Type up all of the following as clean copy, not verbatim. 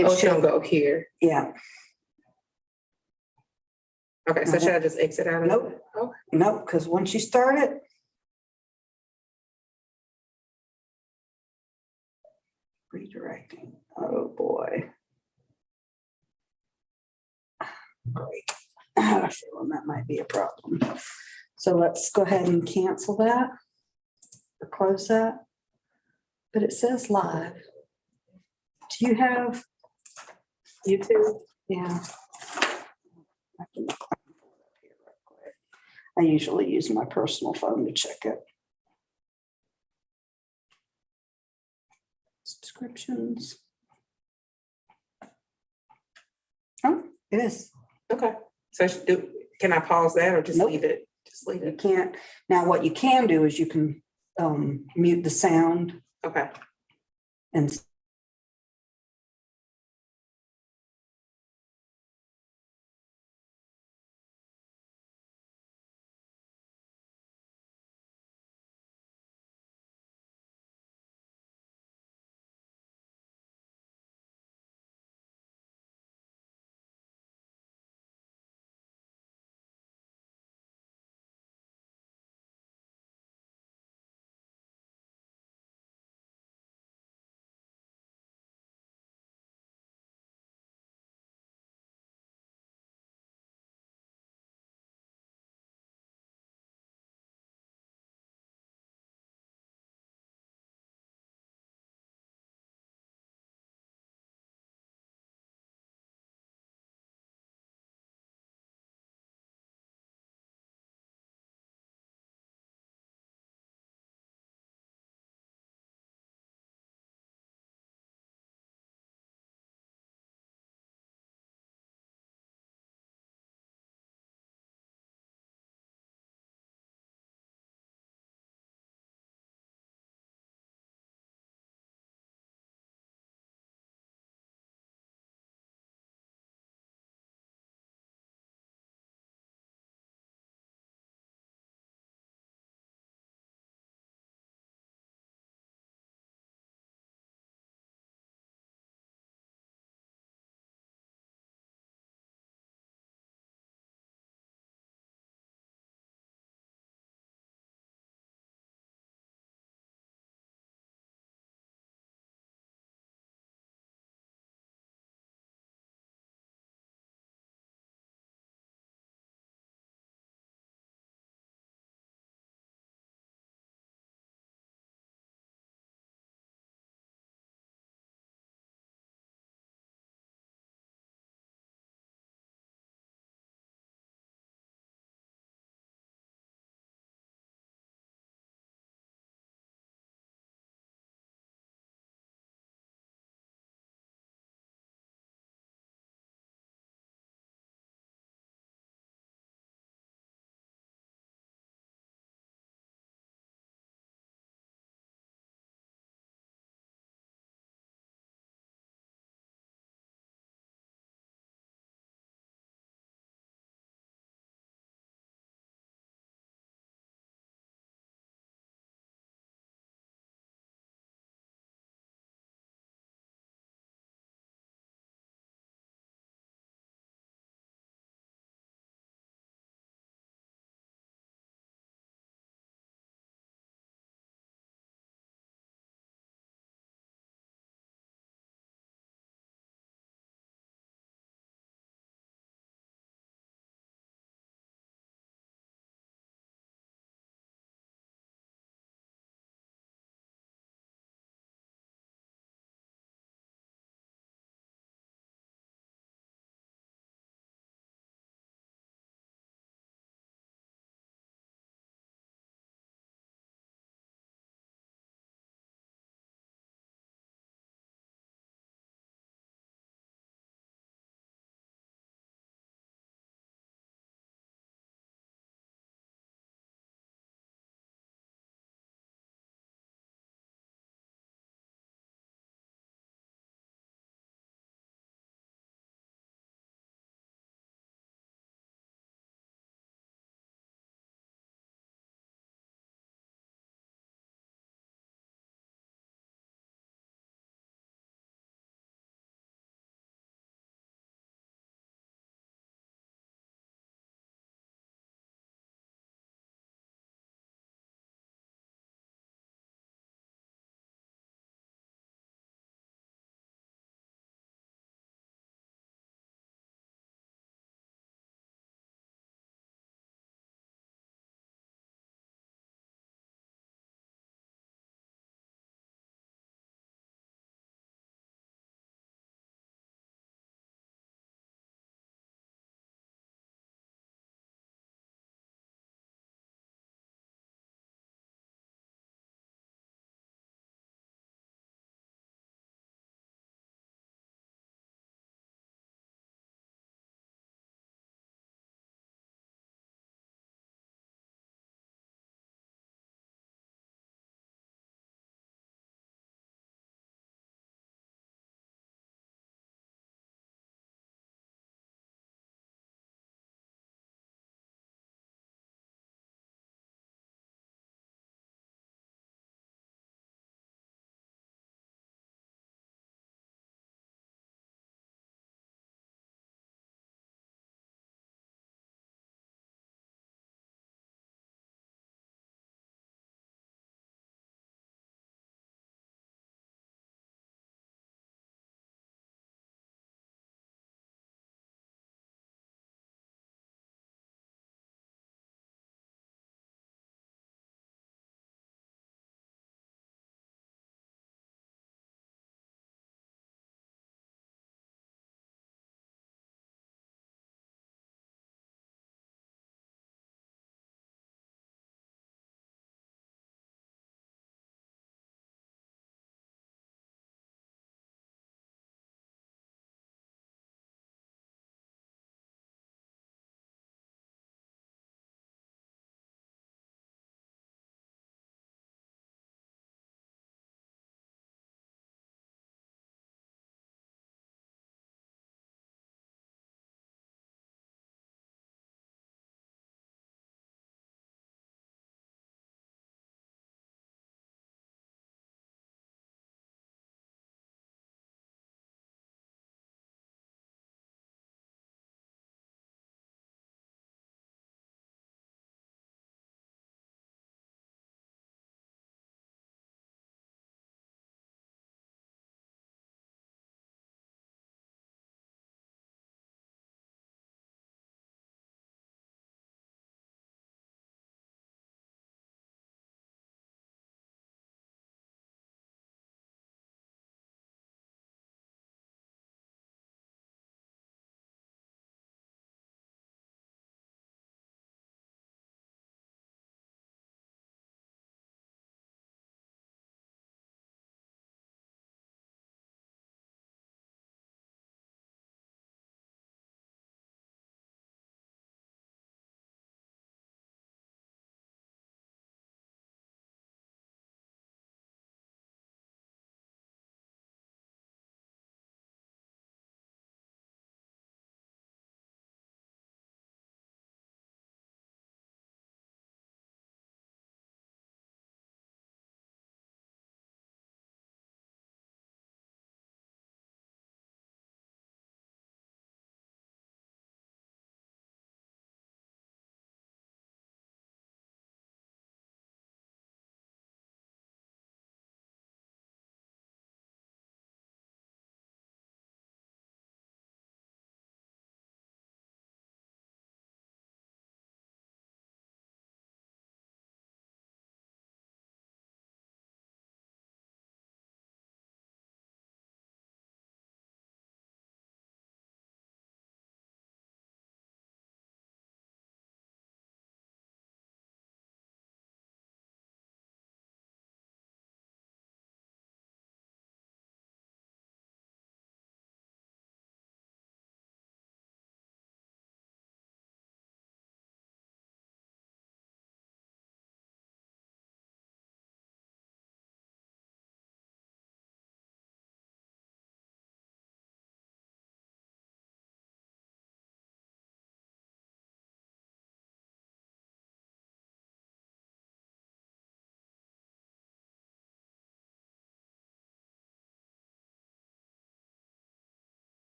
It Oh, it's gonna should, go here. yeah, Okay, so should I just exit out of it? Nope. Okay. no, because once you start it. Redirecting, oh boy. Great. I have a feeling that might be a problem. So let's go ahead and cancel that or close that. But it says live. Do you have, YouTube? yeah. I can pull it up here real quick. I usually use my personal phone to check it. Subscriptions. Oh, it is. Okay, so can I pause that or just Nope. leave it? Just leave You it. can't, now what you can do is you can mute the sound Okay. and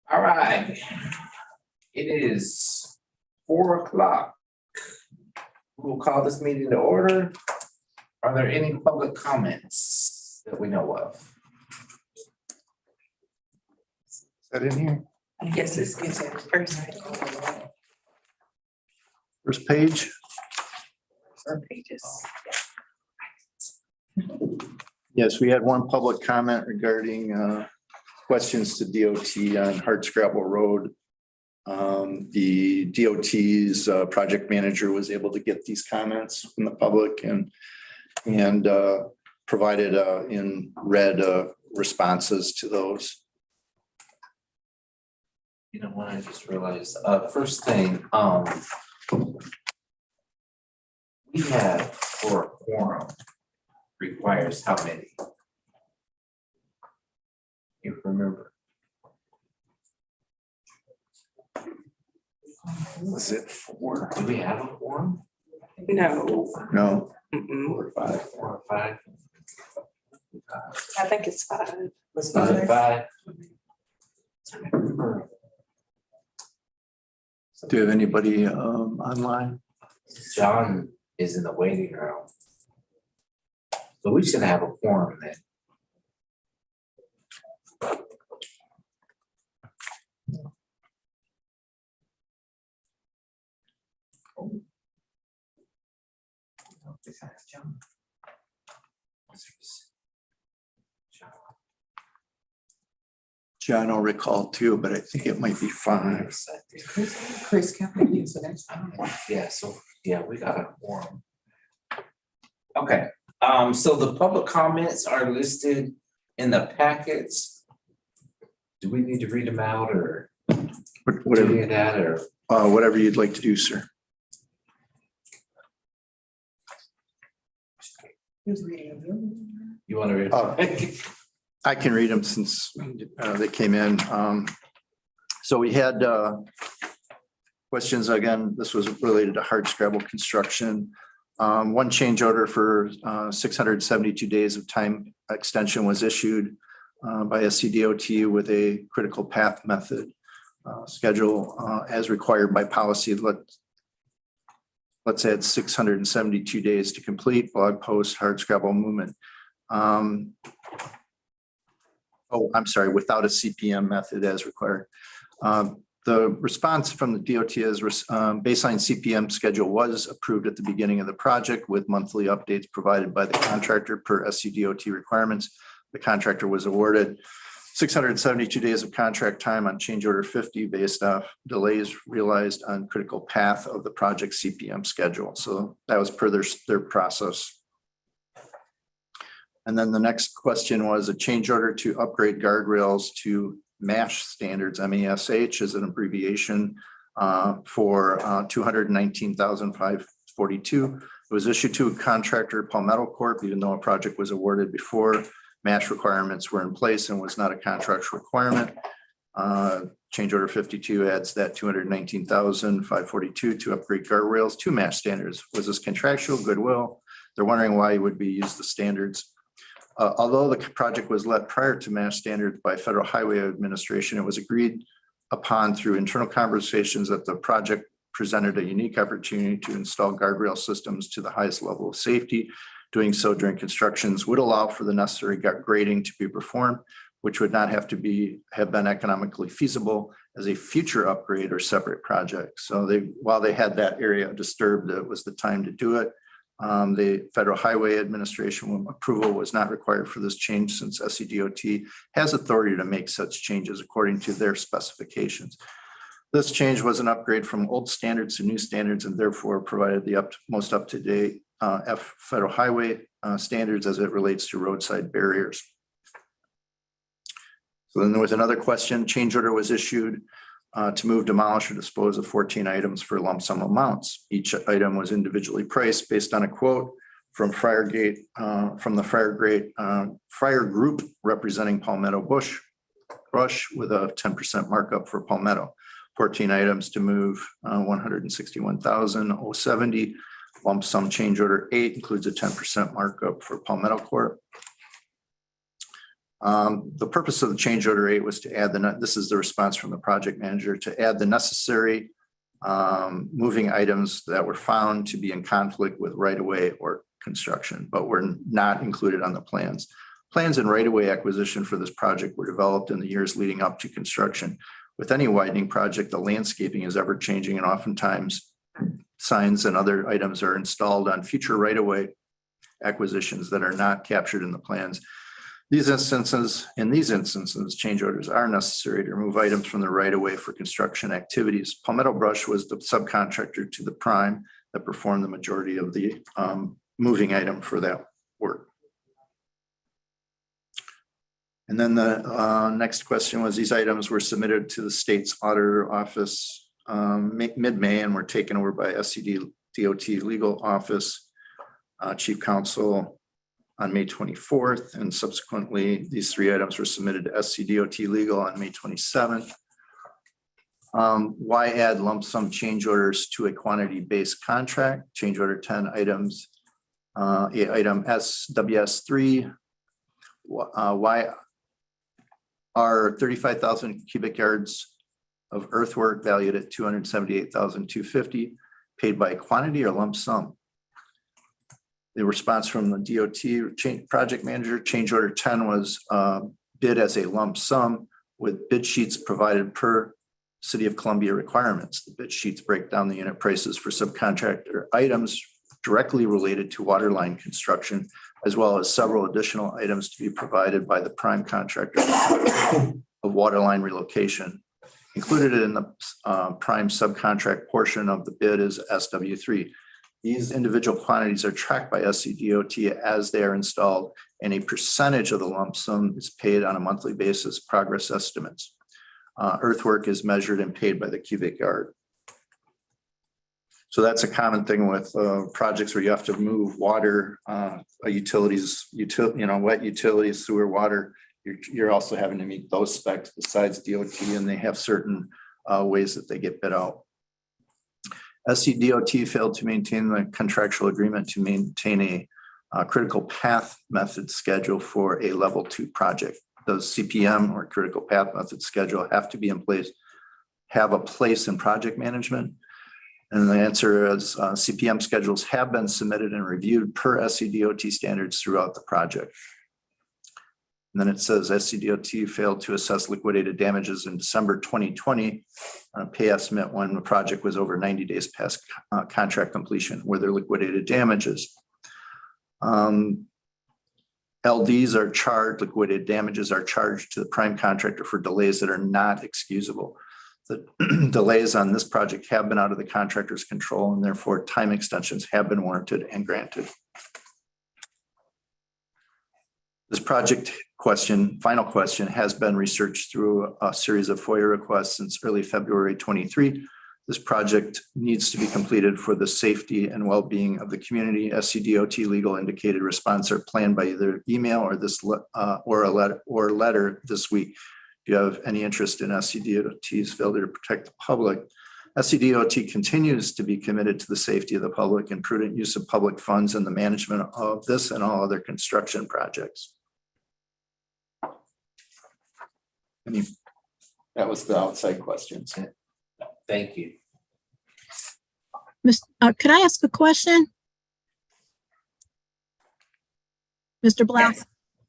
All right. It is 4:00. We'll call this meeting to order. Are there any public comments that we know of? Is that in here? Yes, it's first. First page. Pages. Yes, we had one public comment regarding questions to DOT on Hardscrabble Road. The DOT's project manager was able to get these comments from the public and provided in red responses to those. You know what, I just realized, first thing, we have for a quorum requires how many? You remember? Was it four? Do we have a quorum? No. No. Mm-mm. 4 or 5, 4 or 5? I think it's 5. Was it 5? Do you have anybody online? John is in the waiting room. So we should have a quorum then. John will recall too, but I think it might be five. Chris Company is the next. Yeah, so, yeah, we got a quorum. Okay, so the public comments are listed in the packets. Do we need to read them out or do Whatever, that or? whatever you'd like to do, sir. Who's reading them? You want to read? Oh. I can read them since they came in. So we had questions again. This was related to Hardscrabble construction. One change order for 672 days of time extension was issued by SCDOT with a critical path method schedule as required by policy. Let's add 672 days to complete blog post Hardscrabble movement. Oh, I'm sorry, without a CPM method as required. The response from the DOT is baseline CPM schedule was approved at the beginning of the project with monthly updates provided by the contractor per SCDOT requirements. The contractor was awarded 672 days of contract time on change order 50 based off delays realized on critical path of the project CPM schedule. So that was per their process. And then the next question was a change order to upgrade guardrails to MASH standards. MESH is an abbreviation for $219,542. It was issued to contractor Palmetto Corp, even though a project was awarded before MASH requirements were in place and was not a contractual requirement. Change order 52 adds that $219,542 to upgrade guardrails to MASH standards. Was this contractual goodwill? They're wondering why you would be used the standards. Although the project was let prior to MASH standards by Federal Highway Administration, it was agreed upon through internal conversations that the project presented a unique opportunity to install guardrail systems to the highest level of safety. Doing so during constructions would allow for the necessary grading to be performed, which would not have been economically feasible as a future upgrade or separate project. So while they had that area disturbed, it was the time to do it. The Federal Highway Administration approval was not required for this change since SCDOT has authority to make such changes according to their specifications. This change was an upgrade from old standards to new standards and therefore provided the most up-to-date Federal Highway standards as it relates to roadside barriers. So then there was another question. Change order was issued to move, demolish, or dispose of 14 items for lump sum amounts. Each item was individually priced based on a quote from Friargate, from the Friar Group representing Palmetto Brush with a 10% markup for Palmetto. 14 items to move 161,070. Lump sum change order 8 includes a 10% markup for Palmetto Corp. The purpose of the change order 8 was to add this is the response from the project manager, to add the necessary moving items that were found to be in conflict with right-of-way or construction, but were not included on the plans. Plans and right-of-way acquisition for this project were developed in the years leading up to construction. With any widening project, the landscaping is ever changing, and oftentimes signs and other items are installed on future right-of-way acquisitions that are not captured in the plans. In these instances, change orders are necessary to remove items from the right-of-way for construction activities. Palmetto Brush was the subcontractor to the prime that performed the majority of the moving item for that work. And then the next question was, these items were submitted to the state's auditor office mid-May and were taken over by SCDOT legal office, chief counsel on May 24th. And subsequently, these 3 items were submitted to SCDOT legal on May 27th. Why add lump sum change orders to a quantity-based contract? Change order 10 items, item SWS3. Why are 35,000 cubic yards of earthwork valued at 278,250 paid by quantity or lump sum? The response from the DOT project manager, change order 10 was bid as a lump sum with bid sheets provided per City of Columbia requirements. The bid sheets break down the unit prices for subcontractor items directly related to water line construction, as well as several additional items to be provided by the prime contractor of water line relocation. Included in the prime subcontract portion of the bid is SW3. These individual quantities are tracked by SCDOT as they are installed, and a percentage of the lump sum is paid on a monthly basis, progress estimates. Earthwork is measured and paid by the cubic yard. So that's a common thing with projects where you have to move water, wet utilities, sewer, water. You're also having to meet those specs besides DOT, and they have certain ways that they get bid out. SCDOT failed to maintain the contractual agreement to maintain a critical path method schedule for a level 2 project. Does CPM or critical path method schedule have to be in place, have a place in project management? And the answer is CPM schedules have been submitted and reviewed per SCDOT standards throughout the project. And then it says SCDOT failed to assess liquidated damages in December 2020 on a pay estimate when the project was over 90 days past contract completion. Were there liquidated damages? LDs are charged, liquidated damages are charged to the prime contractor for delays that are not excusable. The delays on this project have been out of the contractor's control, and therefore time extensions have been warranted and granted. This project final question, has been researched through a series of FOIA requests since early February 23. This project needs to be completed for the safety and well-being of the community. SCDOT legal indicated response are planned by either email or a letter this week. If you have any interest in SCDOT's failure to protect the public, SCDOT continues to be committed to the safety of the public and prudent use of public funds in the management of this and all other construction projects. That was the outside questions. Thank you. Could I ask a question? Mr. Black?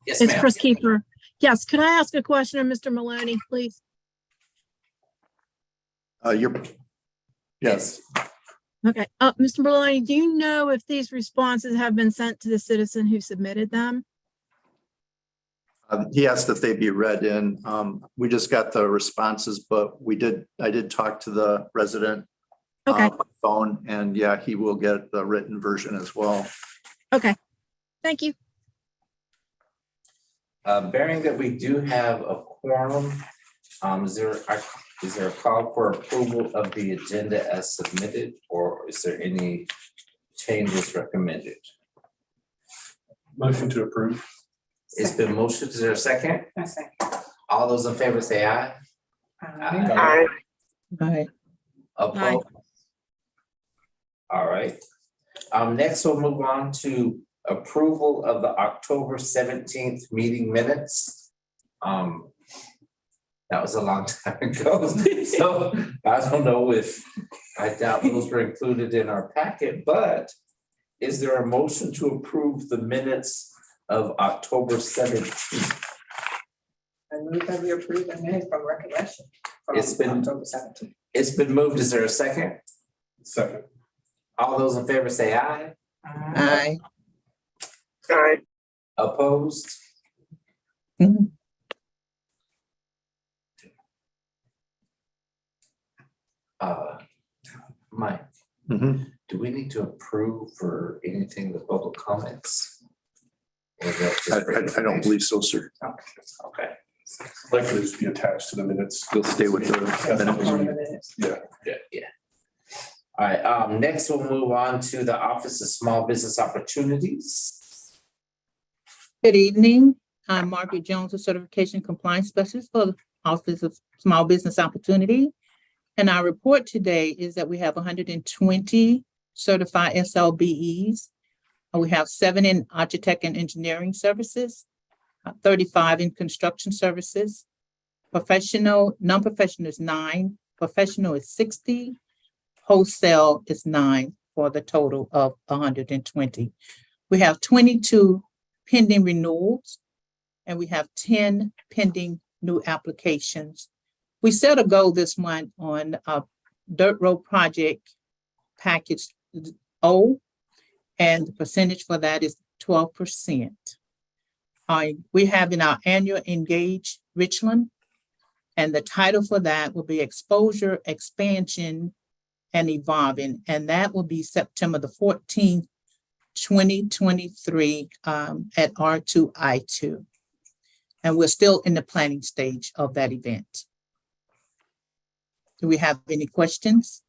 Yes, It's ma'am. Chris Keeper. Yes, could I ask a question of Mr. Maloney, please? Yes. Okay, Mr. Maloney, do you know if these responses have been sent to the citizen who submitted them? He asked if they be read in. We just got the responses, but I did talk to the resident Okay, by phone, and yeah, he will get the written version as well. okay, thank you. Bearing that we do have a quorum, is there a call for approval of the agenda as submitted, or is there any changes recommended? Motion to approve. It's been motioned. Is there a second? I second. All those in favor say aye. Aye. Aye. Opposed? All right. Next we'll move on to approval of the October 17th meeting minutes. That was a long time ago, so I don't know if, I doubt those were included in our packet, but is there a motion to approve the minutes of October 17th? I move that we approve the minutes from recollection. from It's been- October 17th. It's been moved. Is there a second? Second. All those in favor say aye. Aye. Opposed? Mhm. Mike, Mhm. do we need to approve for anything with public comments? Or is that just I don't believe so, sir. Okay, Likely just be attached to the minutes. You'll stay with the Part of the minutes. minutes. yeah. All right, next we'll move on to the Office of Small Business Opportunities. Good evening. I'm Margaret Jones, a Certification Compliance Specialist for the Office of Small Business Opportunity. And our report today is that we have 120 certified SLBEs. We have 7 in architect and engineering services, 35 in construction services. Professional, non-professional is 9, professional is 60, wholesale is 9 for the total of 120. We have 22 pending renewals, and we have 10 pending new applications. We set a goal this month on a dirt road project package O, and the percentage for that is 12%. We have in our annual Engage Richland, and the title for that will be Exposure, Expansion, and Evolving, and that will be September the 14th, 2023 at R2I2. And we're still in the planning stage of that event. Do we have any questions?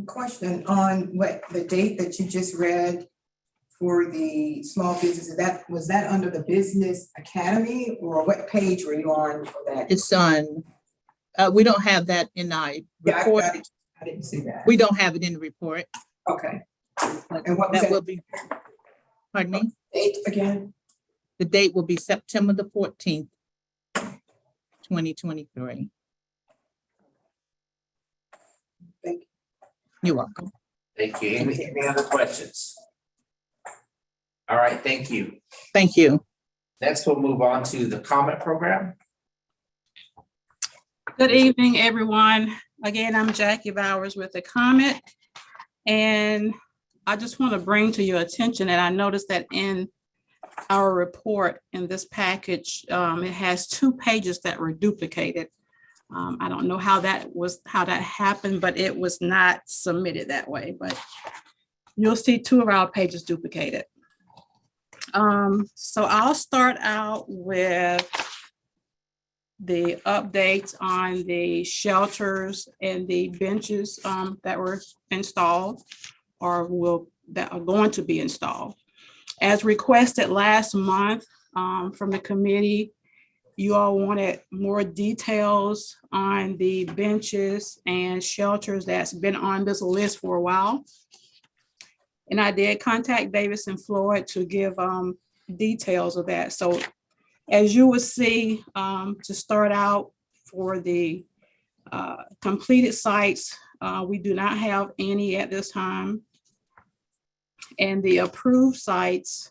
Question on what the date that you just read for the small business, was that under the Business Academy, or what page were you on for that? It's on, we don't have that in our Yeah, report. I didn't see that. We don't have it in the report. Okay. And what was That will that be, pardon me, date again? the date will be September the 14th, 2023. Thank you. You're welcome. Thank you. Any other questions? All right, thank you. Thank you. Next, we'll move on to the comment program. Good evening, everyone. Again, I'm Jackie Bowers with the comment. And I just want to bring to your attention that I noticed that in our report in this package, it has 2 pages that were duplicated. I don't know how that happened, but it was not submitted that way, but you'll see 2 of our pages duplicated. So I'll start out with the updates on the shelters and the benches that were installed or that are going to be installed. As requested last month from the committee, you all wanted more details on the benches and shelters that's been on this list for a while. And I did contact Davis and Floyd to give details of that. So as you will see, to start out for the completed sites, we do not have any at this time. And the approved sites,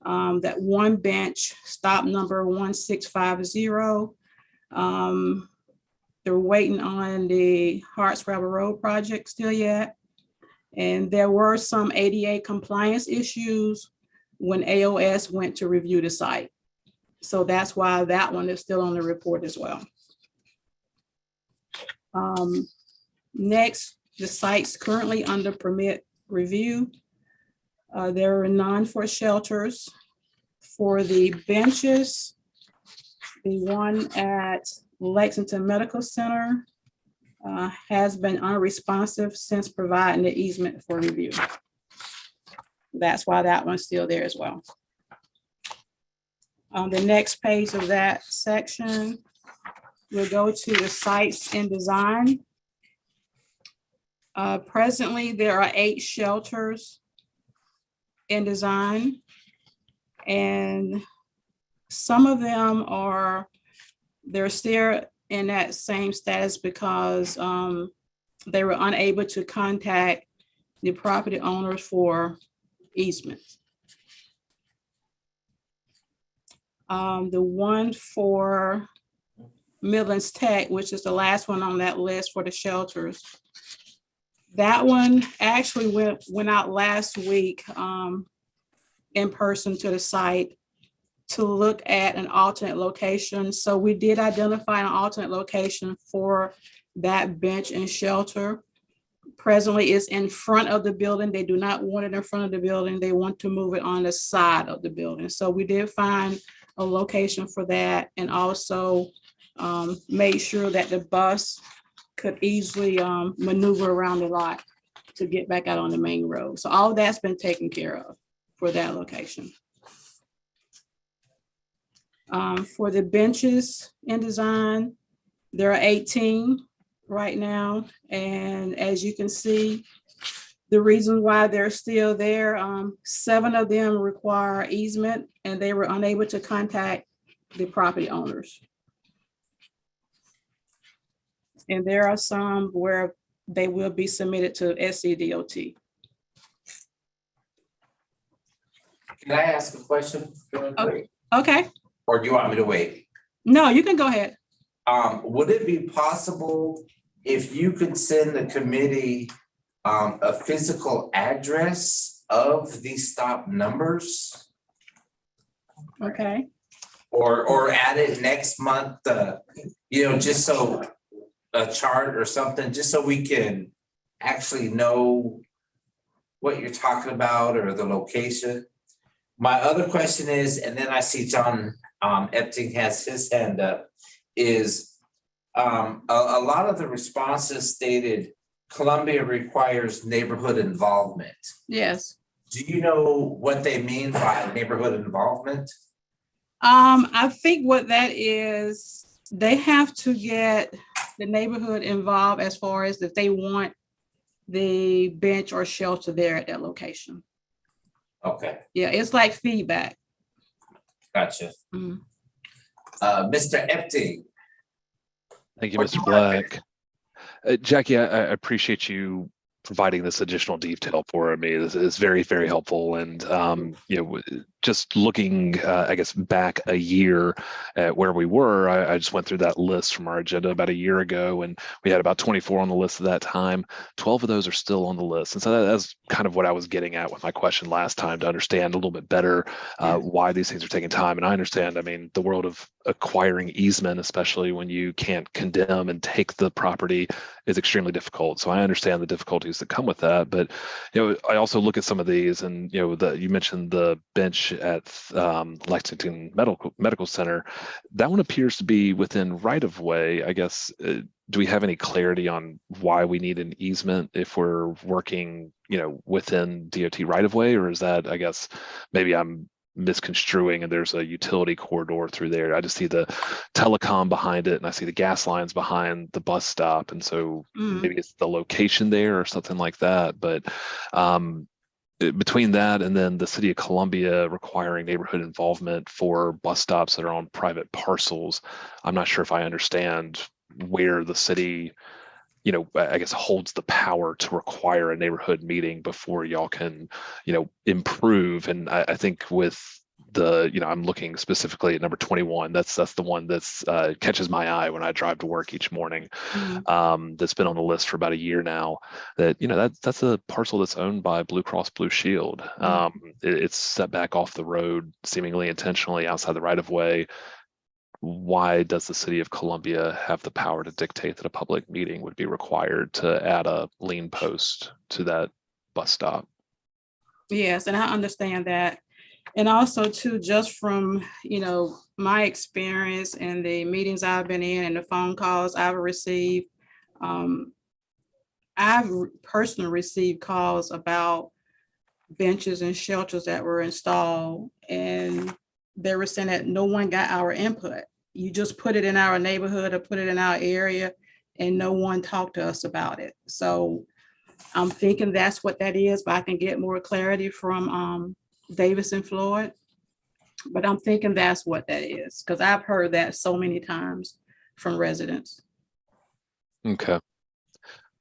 that 1 bench, stop number 1650. They're waiting on the Hartscrabble Road project still yet. And there were some ADA compliance issues when AOS went to review the site. So that's why that one is still on the report as well. Next, the sites currently under permit review. There are none for shelters. For the benches, the one at Lexington Medical Center has been unresponsive since providing the easement for review. that's why that one's still there as well. On the next page of that section, we'll go to the sites and design. Presently, there are 8 shelters in design. And some of them they're still in that same status because they were unable to contact the property owners for easement. The one for Midlands Tech, which is the last one on that list for the shelters, that one actually went out last week in person to the site to look at an alternate location. So we did identify an alternate location for that bench and shelter. Presently, it's in front of the building. They do not want it in front of the building. They want to move it on the side of the building. So we did find a location for that, and also made sure that the bus could easily maneuver around the lot to get back out on the main road. So all of that's been taken care of for that location. For the benches in design, there are 18 right now. And as you can see, the reason why they're still there, 7 of them require easement and they were unable to contact the property owners. And there are some where they will be submitted to SCDOT. Can I ask a question? Really quick? Okay, Or do you want me to wait? no, you can go ahead. Would it be possible if you could send the committee a physical address of these stop numbers? Okay, Or add it next month, just so a chart or something, just so we can actually know what you're talking about or the location. My other question is, and then I see John Epting has his hand up, is a lot of the responses stated Columbia requires neighborhood involvement. yes. Do you know what they mean by neighborhood involvement? I think what that is, they have to get the neighborhood involved as far as if they want the bench or shelter there at that location. Okay, Yeah, it's like feedback. gotcha. Mhm. Mr. Epting. Thank you, What Mr. you Black. Jackie, I appreciate you providing this additional detail for me. This is very, very helpful. And, just looking, I guess, back a year at where we were, I just went through that list from our agenda about a year ago, and we had about 24 on the list at that time. 12 of those are still on the list. And so that's kind of what I was getting at with my question last time, to understand a little bit better why these things are taking time. And I understand, the world of acquiring easement, especially when you can't condemn and take the property, is extremely difficult. So I understand the difficulties that come with that. But, I also look at some of these, and, you mentioned the bench at Lexington Medical Center. That one appears to be within right of way. I guess, do we have any clarity on why we need an easement if we're working, within DOT right of way? Or is that, I guess, maybe I'm misconstruing and there's a utility corridor through there? I just see the telecom behind it and I see the gas lines behind the bus stop. And so maybe it's the location there or something like that. But between that and then the city of Columbia requiring neighborhood involvement for bus stops that are on private parcels, I'm not sure if I understand where the city, I guess, holds the power to require a neighborhood meeting before y'all can, improve. And I think with the, I'm looking specifically at number 21. That's the one that's catches my eye when I drive to work each morning. That's been on the list for about a year now. That that's a parcel that's owned by Blue Cross Blue Shield. It's set back off the road, seemingly intentionally outside the right of way. Why does the city of Columbia have the power to dictate that a public meeting would be required to add a lien post to that bus stop? Yes, and I understand that. And also too, just from, my experience and the meetings I've been in and the phone calls I've received, I've personally received calls about benches and shelters that were installed, and they were saying that no one got our input. You just put it in our neighborhood or put it in our area, and no one talked to us about it. So I'm thinking that's what that is, but I can get more clarity from Davis and Floyd. But I'm thinking that's what that is, because I've heard that so many times from residents. Okay.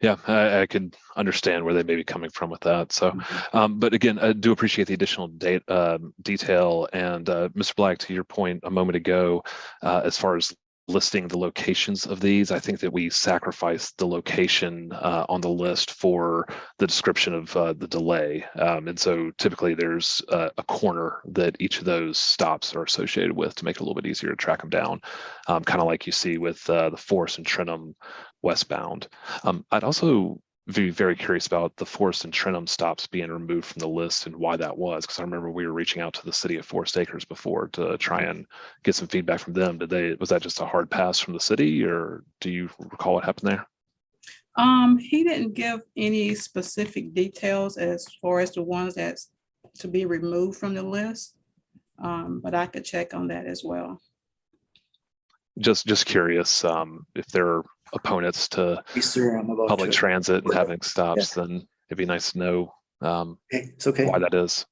Yeah, I could understand where they may be coming from with that. So, but again, I do appreciate the additional detail. And Mr. Black, to your point a moment ago, as far as listing the locations of these, I think that we sacrificed the location on the list for the description of the delay. And so typically there's a corner that each of those stops are associated with to make it a little bit easier to track them down, kind of like you see with the Forest and Trentham westbound. I'd also be very curious about the Forest and Trentham stops being removed from the list and why that was, because I remember we were reaching out to the city of Forest Acres before to try and get some feedback from them. Was that just a hard pass from the city, or do you recall what happened there? He didn't give any specific details as far as the ones that's to be removed from the list, but I could check on that as well. Just curious, if they're opponents to public transit and having stops, then it'd be nice to know It's okay. why that is.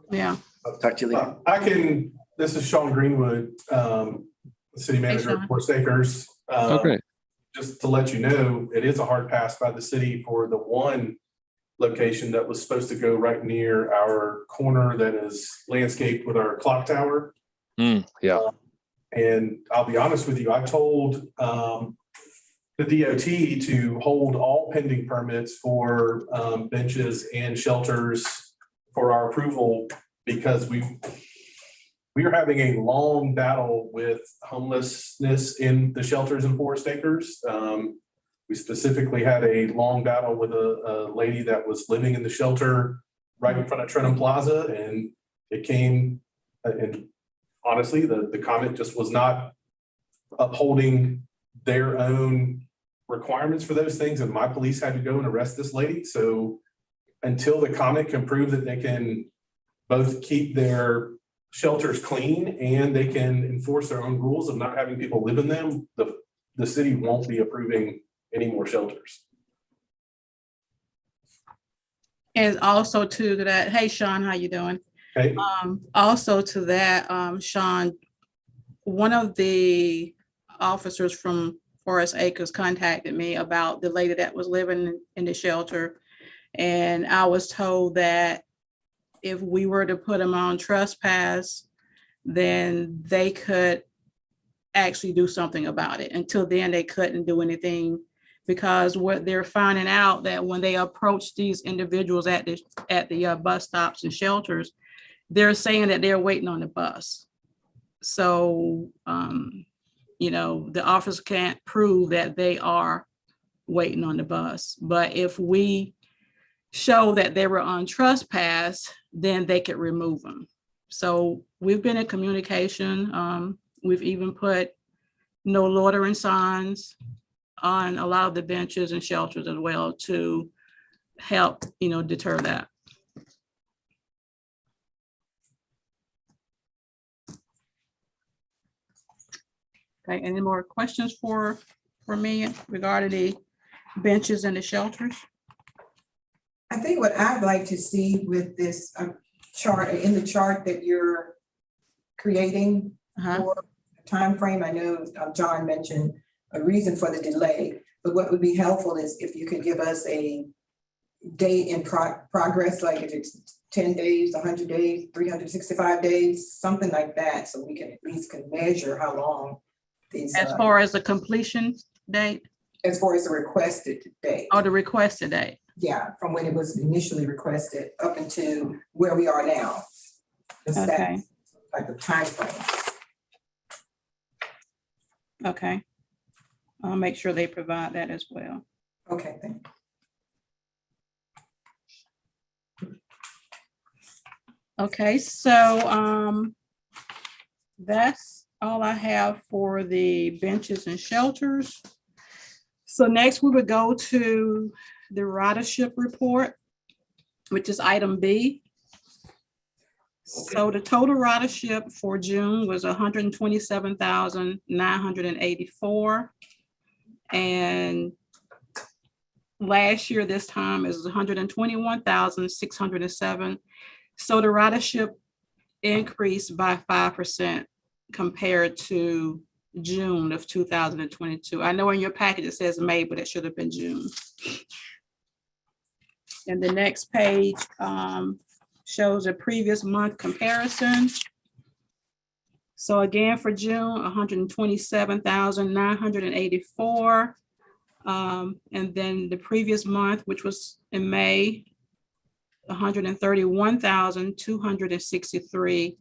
Yeah. I'll talk to you later. This is Sean Greenwood, city manager Sean. of Forest Acres. Okay. Just to let you know, it is a hard pass by the city for the one location that was supposed to go right near our corner that is landscaped with our clock tower. Yeah. And I'll be honest with you, I told the DOT to hold all pending permits for benches and shelters for our approval, because we are having a long battle with homelessness in the shelters in Forest Acres. We specifically had a long battle with a lady that was living in the shelter right in front of Trentham Plaza, and it came, and honestly, the comment just was not upholding their own requirements for those things, and my police had to go and arrest this lady. So until the comment can prove that they can both keep their shelters clean and they can enforce their own rules of not having people live in them, the city won't be approving any more shelters. And also to that, hey, Sean, how you doing? Okay. Also to that, Sean, one of the officers from Forest Acres contacted me about the lady that was living in the shelter. And I was told that if we were to put them on trespass, then they could actually do something about it. Until then, they couldn't do anything, because what they're finding out that when they approach these individuals at the bus stops and shelters, they're saying that they're waiting on the bus. So, the officers can't prove that they are waiting on the bus. But if we show that they were on trespass, then they could remove them. So we've been in communication. We've even put no loitering signs on a lot of the benches and shelters as well to help, deter that. Okay, any more questions for me regarding the benches and the shelters? I think what I'd like to see with this chart, in the chart that you're creating for timeframe, I know John mentioned a reason for the delay, but what would be helpful is if you could give us a date in progress, like if it's 10 days, 100 days, 365 days, something like that, so we can at least measure how long these. As far as the completion date? As far as the requested date. Or the requested date? Yeah, from when it was initially requested up until where we are now. Okay. Like the timeframe. Okay. I'll make sure they provide that as well. Okay, thank you. Okay, so that's all I have for the benches and shelters. So next we would go to the ridership report, which is item B. So the total ridership for June was 127,984. And last year, this time is 121,607. So the ridership increased by 5% compared to June of 2022. I know in your package it says May, but it should have been June. And the next page shows a previous month comparison. So again, for June, 127,984. And then the previous month, which was in May, 131,263.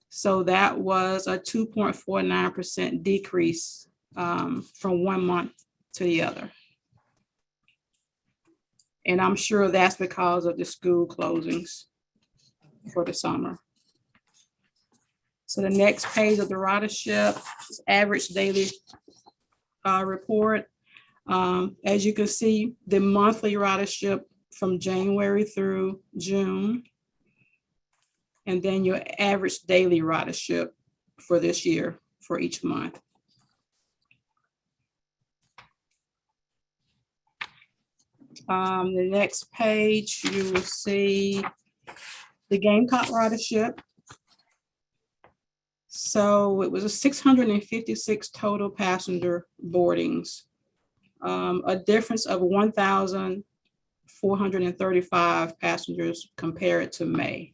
So that was a 2.49% decrease from one month to the other. And I'm sure that's because of the school closings for the summer. So the next page of the ridership is average daily report. As you can see, the monthly ridership from January through June. And then your average daily ridership for this year for each month. The next page, you will see the Gamecock ridership. So it was a 656 total passenger boardings, a difference of 1,435 passengers compared to May.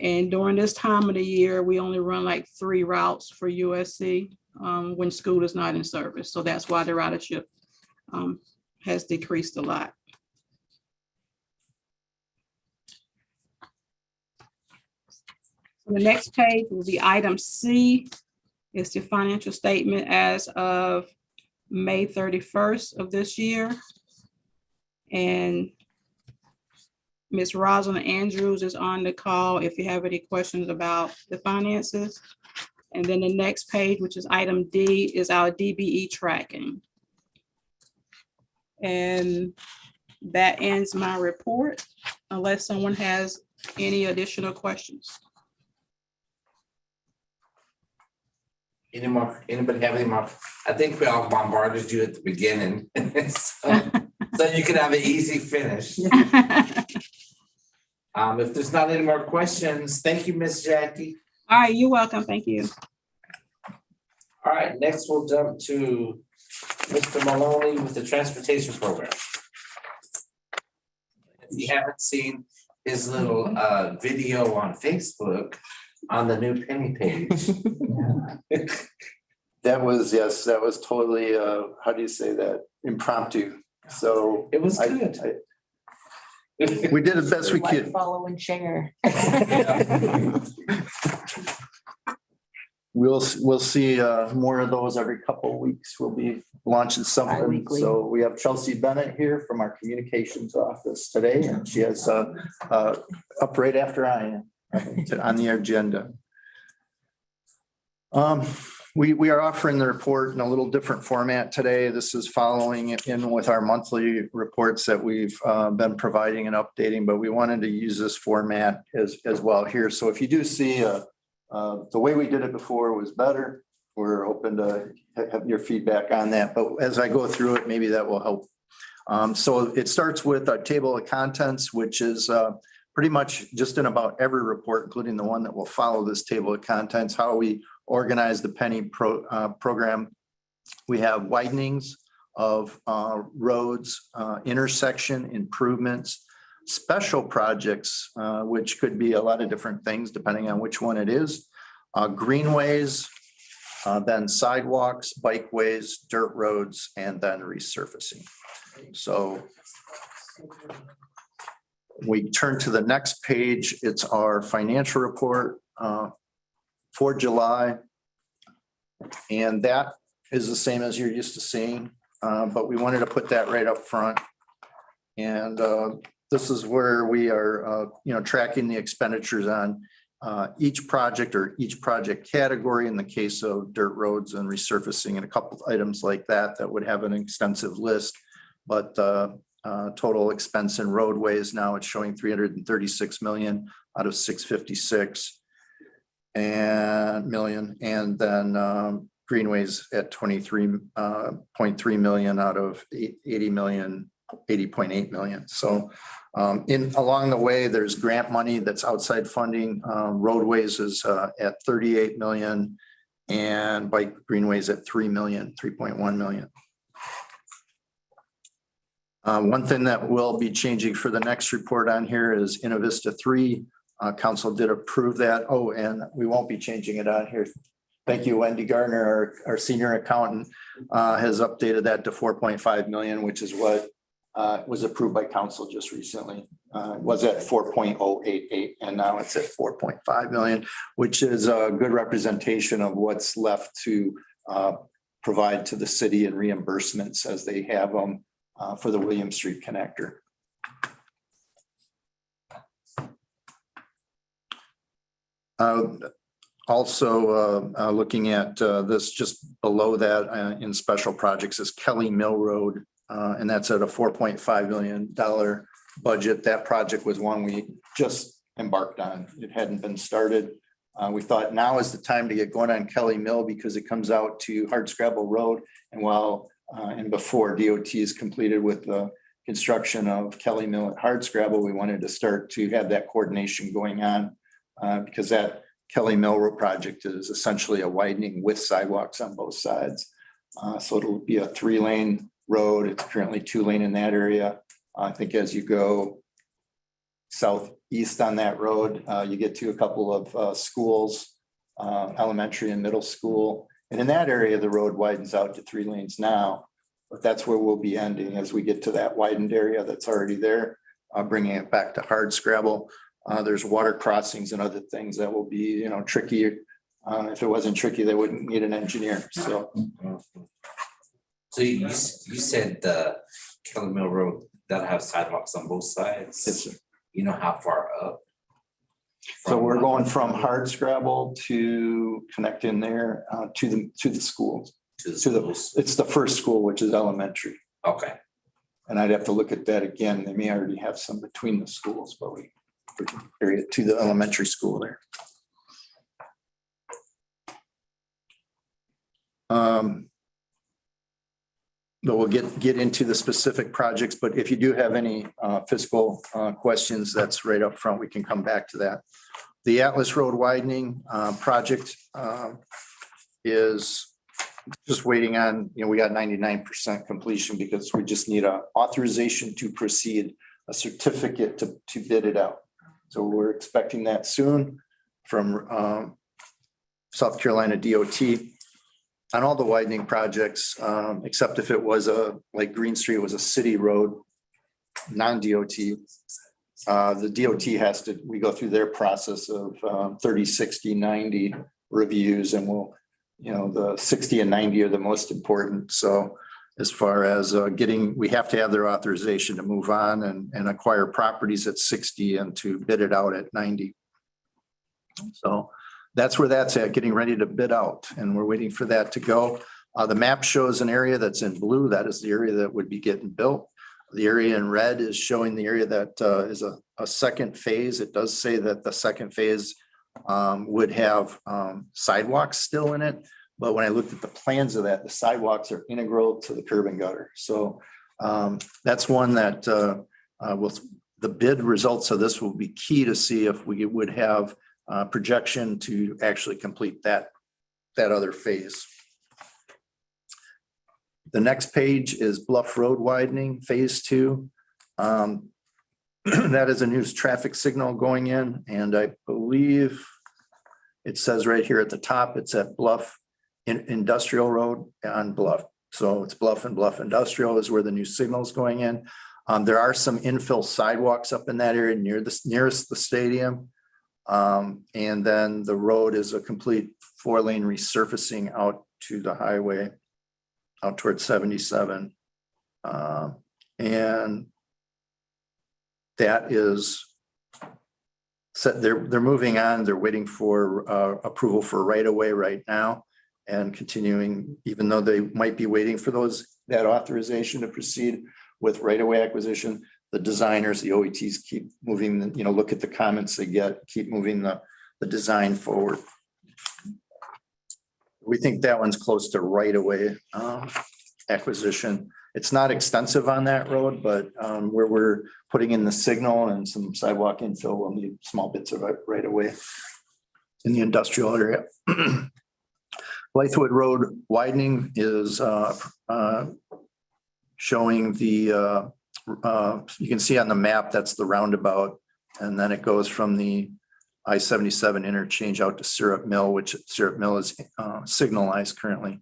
And during this time of the year, we only run like 3 routes for USC when school is not in service. So that's why the ridership has decreased a lot. The next page will be item C. It's the financial statement as of May 31st of this year. And Ms. Rosalind Andrews is on the call if you have any questions about the finances. And then the next page, which is item D, is our DBE tracking. And that ends my report, unless someone has any additional questions. Anybody have any more? I think we all bombarded you at the beginning. So you could have an easy finish. If there's not any more questions, thank you, Miss Jackie. All right, you're welcome. Thank you. All right, next we'll jump to Mr. Maloney with the transportation program. If you haven't seen his little video on Facebook on the new penny page. That was, yes, that was totally, how do you say that? Impromptu. So It was good. we did the best we could. Follow and share. We'll see more of those every couple of weeks. We'll be launching something. Bi-weekly. So we have Chelsea Bennett here from our communications office today, and she has up right after I am on the agenda. We are offering the report in a little different format today. This is following in with our monthly reports that we've been providing and updating, but we wanted to use this format as well here. So if you do see the way we did it before was better, we're open to have your feedback on that. But as I go through it, maybe that will help. So it starts with a table of contents, which is pretty much just in about every report, including the one that will follow this table of contents, how we organize the penny program. We have widenings of roads, intersection improvements, special projects, which could be a lot of different things depending on which one it is, greenways, then sidewalks, bikeways, dirt roads, and then resurfacing. So we turn to the next page. It's our financial report for July. And that is the same as you're used to seeing, but we wanted to put that right up front. And this is where we are, tracking the expenditures on each project or each project category in the case of dirt roads and resurfacing and a couple of items like that that would have an extensive list. But total expense in roadways. Now it's showing 336 million out of 656 million. And then greenways at 23.3 million out of 80 million, 80.8 million. So along the way, there's grant money that's outside funding. Roadways is at 38 million and bike greenways at 3 million, 3.1 million. One thing that will be changing for the next report on here is Innovista 3. Council did approve that. Oh, and we won't be changing it on here. Thank you, Wendy Gardner, our senior accountant, has updated that to 4.5 million, which is what was approved by council just recently. Was at 4.088 and now it's at 4.5 million, which is a good representation of what's left to provide to the city and reimbursements as they have them for the William Street connector. Also, looking at this just below that in special projects is Kelly Mill Road, and that's at a $4.5 million budget. That project was one we just embarked on. It hadn't been started. We thought now is the time to get going on Kelly Mill because it comes out to Hardscrabble Road. And and before DOT is completed with the construction of Kelly Mill at Hardscrabble, we wanted to start to have that coordination going on because that Kelly Mill Road project is essentially a widening with sidewalks on both sides. So it'll be a 3-lane road. It's currently 2-lane in that area. I think as you go southeast on that road, you get to a couple of schools, elementary and middle school. And in that area, the road widens out to 3 lanes now, but that's where we'll be ending as we get to that widened area that's already there, bringing it back to Hardscrabble. There's water crossings and other things that will be, tricky. If it wasn't tricky, they wouldn't need an engineer. So you said the Kelly Mill Road that'll have sidewalks on both sides. Yes, sir. You know how far up? So we're going from Hardscrabble to connect in there to the schools. It's the first school, which is elementary. Okay. And I'd have to look at that again. They may already have some between the schools, but we carry it to the elementary school there. But we'll get into the specific projects, but if you do have any fiscal questions, that's right up front. We can come back to that. The Atlas Road widening project is just waiting on, we got 99% completion because we just need a authorization to proceed, a certificate to bid it out. So we're expecting that soon from South Carolina DOT. On all the widening projects, except if it was like Green Street was a city road, non-DOT, the DOT we go through their process of 30, 60, 90 reviews, and the 60 and 90 are the most important. So as far as we have to have their authorization to move on and acquire properties at 60 and to bid it out at 90. So that's where that's at, getting ready to bid out, and we're waiting for that to go. The map shows an area that's in blue. That is the area that would be getting built. The area in red is showing the area that is a second phase. It does say that the second phase would have sidewalks still in it. But when I looked at the plans of that, the sidewalks are integral to the curb and gutter. So that's one that the bid results of this will be key to see if we would have projection to actually complete that other phase. The next page is Bluff Road widening, phase 2. That is a new traffic signal going in, and I believe it says right here at the top, it's at Bluff Industrial Road on Bluff. So it's Bluff and Bluff Industrial is where the new signal is going in. There are some infill sidewalks up in that area nearest the stadium. And then the road is a complete 4-lane resurfacing out to the highway, out towards 77. And that is set. They're moving on. They're waiting for approval for right of way right now and continuing, even though they might be waiting for that authorization to proceed. with right-of-way acquisition. The designers, the OETs keep moving, look at the comments they get, keep moving the design forward. We think that one's close to right-of-way acquisition. It's not extensive on that road, but where we're putting in the signal and some sidewalk infill, we'll need small bits of right-of-way in the industrial area. Blythewood Road widening is showing the, you can see on the map, that's the roundabout. And then it goes from the I-77 interchange out to Syrup Mill, which Syrup Mill is signalized currently.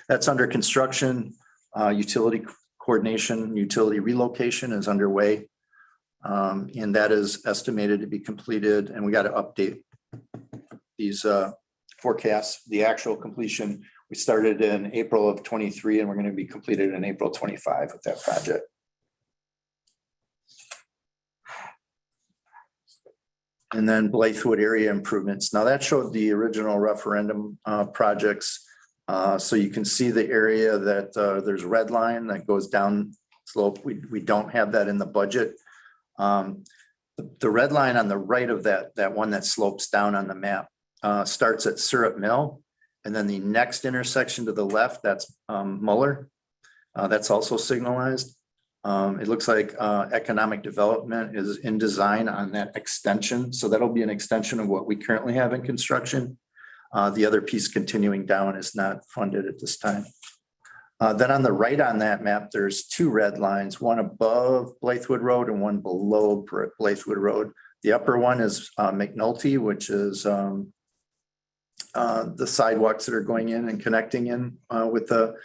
That's under construction. Utility coordination, utility relocation is underway. And that is estimated to be completed, and we got to update these forecasts. The actual completion, we started in April of 23 and we're going to be completed in April 25 with that project. And then Blythewood area improvements. Now that showed the original referendum projects. So you can see the area that there's red line that goes down slope. We don't have that in the budget. The red line on the right of that one that slopes down on the map starts at Syrup Mill. And then the next intersection to the left, that's Muller. That's also signalized. It looks like economic development is in design on that extension. So that'll be an extension of what we currently have in construction. The other piece continuing down is not funded at this time. Then on the right on that map, there's two red lines, one above Blythewood Road and one below Blythewood Road. The upper one is McNulty, which is the sidewalks that are going in and connecting in with the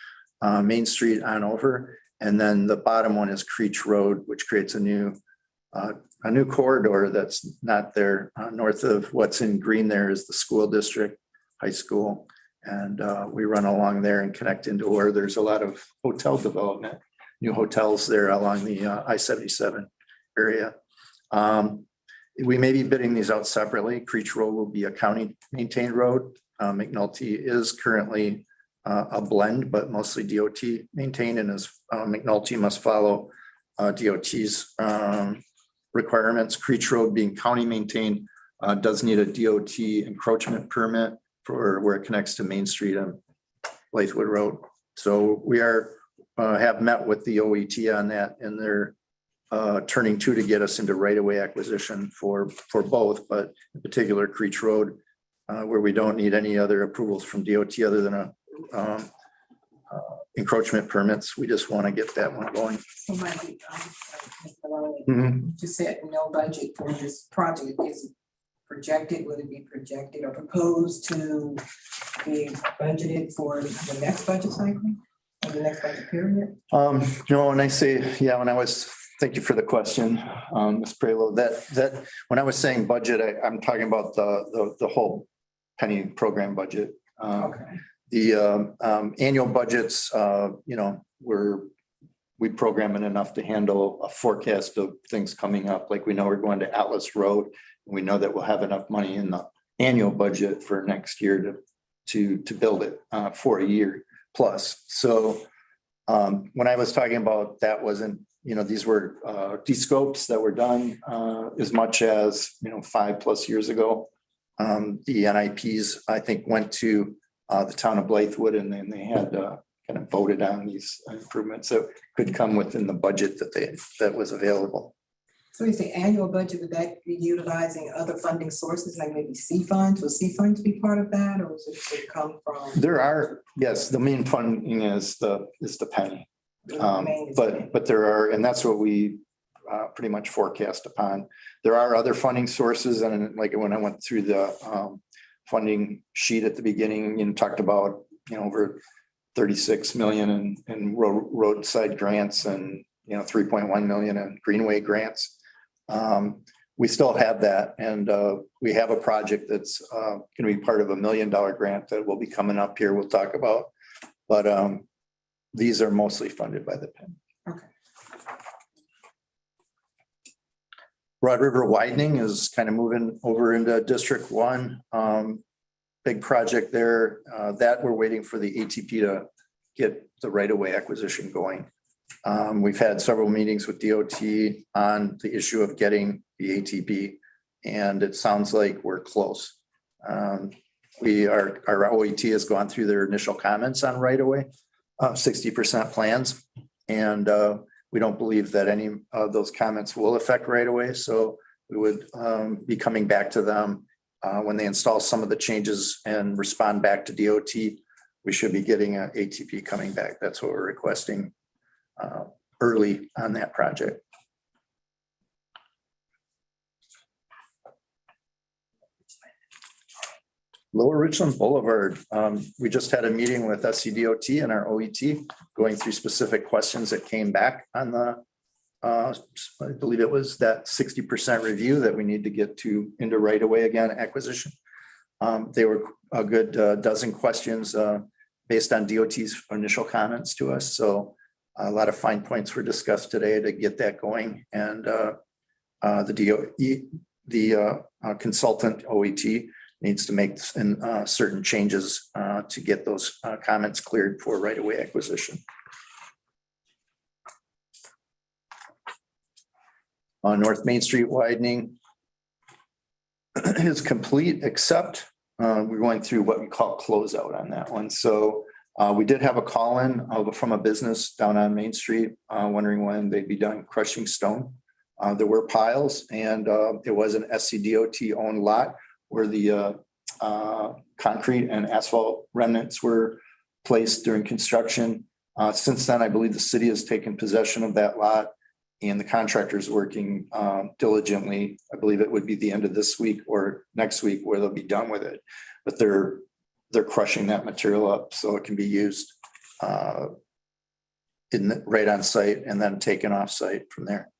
Main Street on over. And then the bottom one is Creech Road, which creates a new corridor that's not there. North of what's in green there is the school district, high school. And we run along there and connect into where there's a lot of hotel development, new hotels there along the I-77 area. We may be bidding these out separately. Creech Road will be a county maintained road. McNulty is currently a blend, but mostly DOT maintained, and as McNulty must follow DOT's requirements. Creech Road being county maintained does need a DOT encroachment permit for where it connects to Main Street on Blythewood Road. So we have met with the OET on that, and they're turning to get us into right-of-way acquisition for both, but in particular Creech Road, where we don't need any other approvals from DOT other than encroachment permits. We just want to get that one going. So Mike, you just said no budget for this project. Is it projected? Will it be projected or proposed to be budgeted for the next budget cycle or the next budget period? When I say, thank you for the question, Ms. Prelo, that when I was saying budget, I'm talking about the whole penny program budget. Okay. The annual budgets, we program it enough to handle a forecast of things coming up. Like we know we're going to Atlas Road, and we know that we'll have enough money in the annual budget for next year to build it for a year plus. So when I was talking about that wasn't, these were de-scopes that were done as much as 5+ years ago. The NIPs, I think, went to the town of Blythewood, and then they had kind of voted on these improvements that could come within the budget that was available. So you say annual budget, would that be utilizing other funding sources like maybe C funds? Will C funds be part of that, or is it come from? There are, yes, the main funding is the penny. But there are, and that's what we pretty much forecast upon. There are other funding sources, and like when I went through the funding sheet at the beginning, talked about over 36 million in roadside grants and 3.1 million in greenway grants. We still have that, and we have a project that's going to be part of $1 million grant that will be coming up here. We'll talk about, but these are mostly funded by the PIN. Okay. Broad River widening is kind of moving over into District 1. Big project there that we're waiting for the ATP to get the right-of-way acquisition going We've had several meetings with DOT on the issue of getting the ATP, and it sounds like we're close. Our OET has gone through their initial comments on right away, 60% plans. And we don't believe that any of those comments will affect right away. So we would be coming back to them when they install some of the changes and respond back to DOT. We should be getting an ATP coming back. That's what we're requesting early on that project. Lower Richland Boulevard, we just had a meeting with SCDOT and our OET going through specific questions that came back on the, I believe it was that 60% review that we need to get to into right away again acquisition. They were a good dozen questions based on DOT's initial comments to us. So a lot of fine points were discussed today to get that going. And the consultant OET needs to make certain changes to get those comments cleared for right-of-way acquisition. North Main Street widening is complete, except we're going through what we call closeout on that one. So we did have a call-in from a business down on Main Street wondering when they'd be done crushing stone. There were piles, and it was an SCDOT-owned lot where the concrete and asphalt remnants were placed during construction. Since then, I believe the city has taken possession of that lot, and the contractor is working diligently. I believe it would be the end of this week or next week where they'll be done with it. But they're crushing that material up so it can be used right on site and then taken off site from there.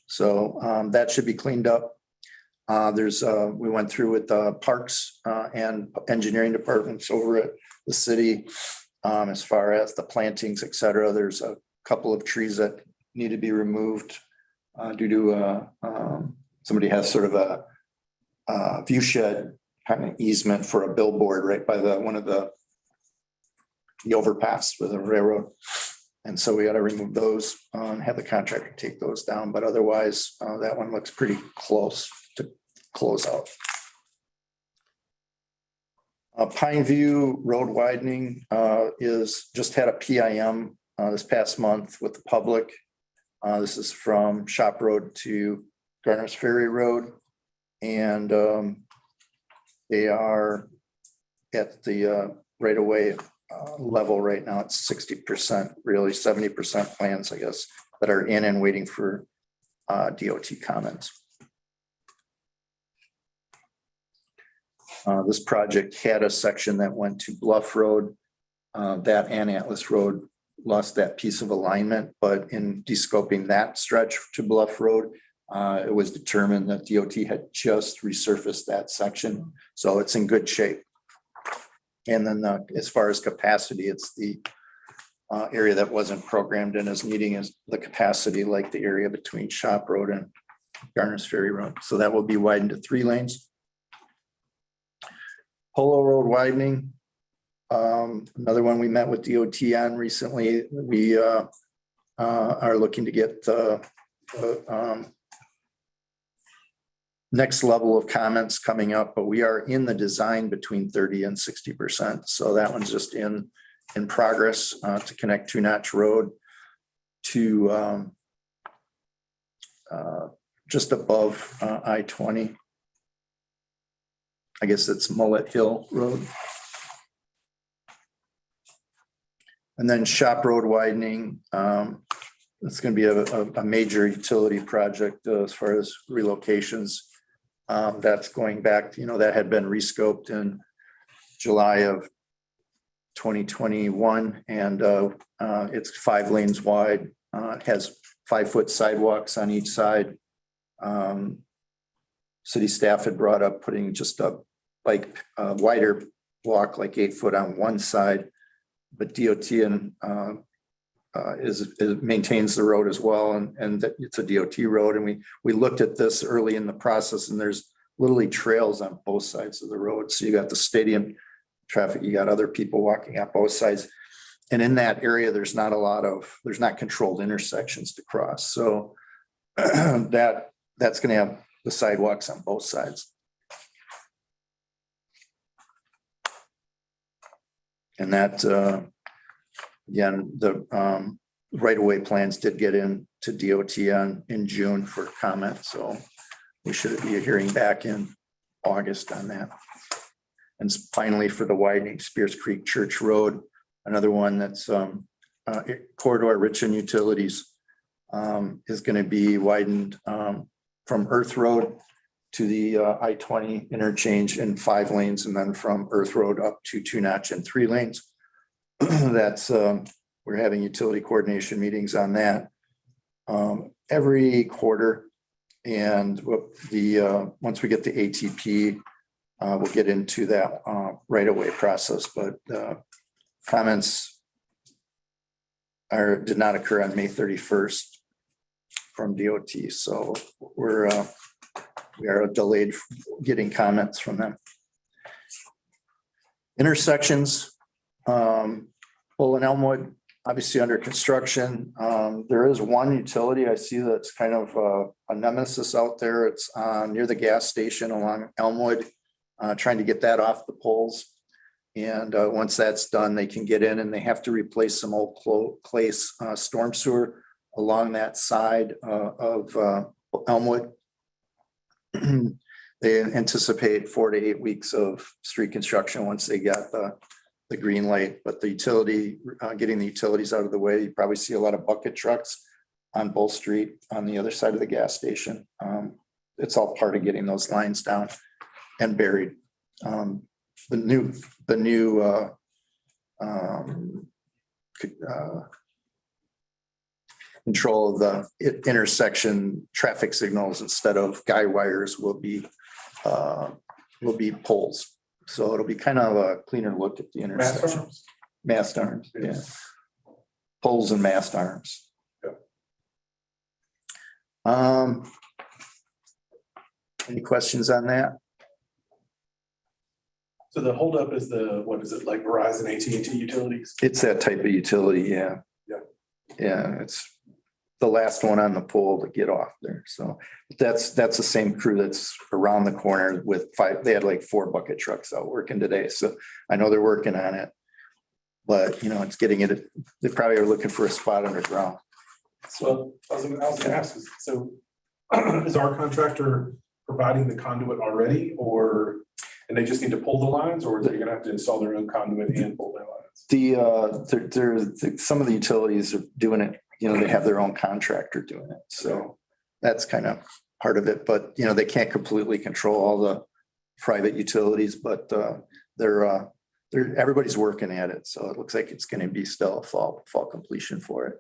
So that should be cleaned up. We went through with the parks and engineering departments over at the city as far as the plantings, et cetera. There's a couple of trees that need to be removed due to somebody has sort of a view shed kind of easement for a billboard right by one of the overpass with the railroad. And so we got to remove those and have the contractor take those down. But otherwise, that one looks pretty close to close out. Pine View Road widening is just had a PIM this past month with the public. This is from Shop Road to Garner's Ferry Road. And they are at the right of way level right now. It's 60%, really 70% plans, I guess, that are in and waiting for DOT comments. This project had a section that went to Bluff Road. That and Atlas Road lost that piece of alignment, but in descoping that stretch to Bluff Road, it was determined that DOT had just resurfaced that section. So it's in good shape. And then as far as capacity, it's the area that wasn't programmed in as needing as the capacity, like the area between Shop Road and Garner's Ferry Road. So that will be widened to 3 lanes. Polo Road widening. Another one we met with DOT on recently. We are looking to get the next level of comments coming up, but we are in the design between 30 and 60%. So that one's just in progress to connect Two Notch Road to just above I-20. I guess it's Mullet Hill Road. And then Shop Road widening. It's going to be a major utility project as far as relocations. That's going back, that had been rescoped in July of 2021, and it's 5 lanes wide. It has 5-foot sidewalks on each side. City staff had brought up putting just a wider walk, like 8 foot on one side, but DOT maintains the road as well, and it's a DOT road. And we looked at this early in the process, and there's literally trails on both sides of the road. So you got the stadium traffic, you got other people walking on both sides, And in that area, there's not controlled intersections to cross. So that's gonna have the sidewalks on both sides. And that, again, the right-of-way plans did get in to DOT in June for comment, so we should be hearing back in August on that. And finally, for the widening Spears Creek Church Road, another one that's corridor rich in utilities, is gonna be widened from Earth Road to the I-20 interchange in 5 lanes, and then from Earth Road up to 2-notch and 3 lanes. That's, we're having utility coordination meetings on that every quarter. And once we get the ATP, we'll get into that right-of-way process, but comments did not occur on May 31st from DOT, so we are delayed getting comments from them. Intersections, Bull and Elmwood, obviously under construction. There is one utility I see that's kind of a nemesis out there. It's near the gas station along Elmwood, trying to get that off the poles. And once that's done, they can get in, and they have to replace some old clay storm sewer along that side of Elmwood. They anticipate 4 to 8 weeks of street construction once they got the green light, but the utility, getting the utilities out of the way, you probably see a lot of bucket trucks on Bull Street on the other side of the gas station. It's all part of getting those lines down and buried. The new control of the intersection traffic signals instead of guy wires will be poles. So it'll be kind of a cleaner look at the intersection. Mast arms, yeah. Poles and mast arms. Any questions on that? So the holdup is what is it, like Verizon, AT&T utilities? It's that type of utility, yeah. Yeah. Yeah, it's the last one on the pole to get off there. So that's the same crew that's around the corner with 5. They had like 4 bucket trucks out working today. So I know they're working on it. But it's getting it. They probably are looking for a spot underground. So I was gonna ask, so is our contractor providing the conduit already, and they just need to pull the lines, or are they gonna have to install their own conduit and pull their lines? Some of the utilities are doing it, they have their own contractor doing it. So that's kind of part of it, but they can't completely control all the private utilities, but everybody's working at it. So it looks like it's going to be still a fall completion for it.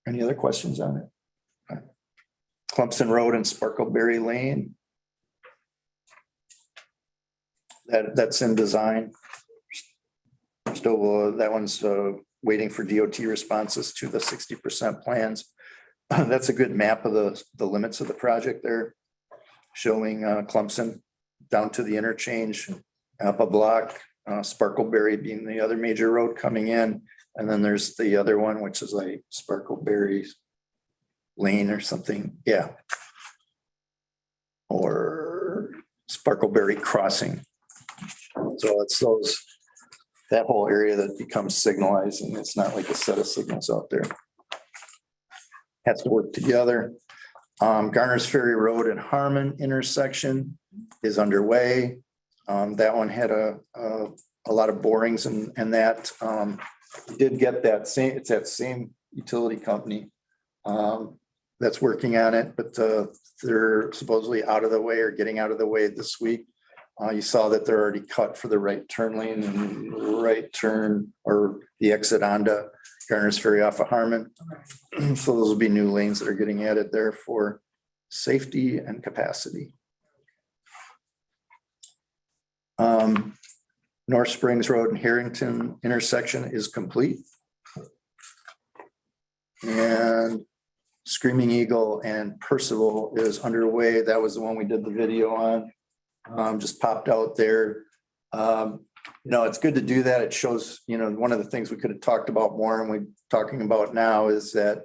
Any other questions on it? Clemson Road and Sparkleberry Lane. That's in design. Still, that one's waiting for DOT responses to the 60% plans. That's a good map of the limits of the project there, showing Clemson down to the interchange, up a block, Sparkleberry being the other major road coming in. And then there's the other one, which is like Sparkleberry Lane or something. Yeah. Or Sparkleberry Crossing. So it's that whole area that becomes signalized, and it's not like a set of signals out there. Has to work together. Garner's Ferry Road and Harmon intersection is underway. That one had a lot of borings and that did get it's that same utility company that's working on it, but they're supposedly out of the way or getting out of the way this week. You saw that they're already cut for the right turn lane and right turn or the exit onto Garner's Ferry off of Harmon. So those will be new lanes that are getting added there for safety and capacity. North Springs Road and Harrington intersection is complete. And Screaming Eagle and Percival is underway. That was the one we did the video on. Just popped out there. It's good to do that. It shows, one of the things we could have talked about more and we're talking about now is that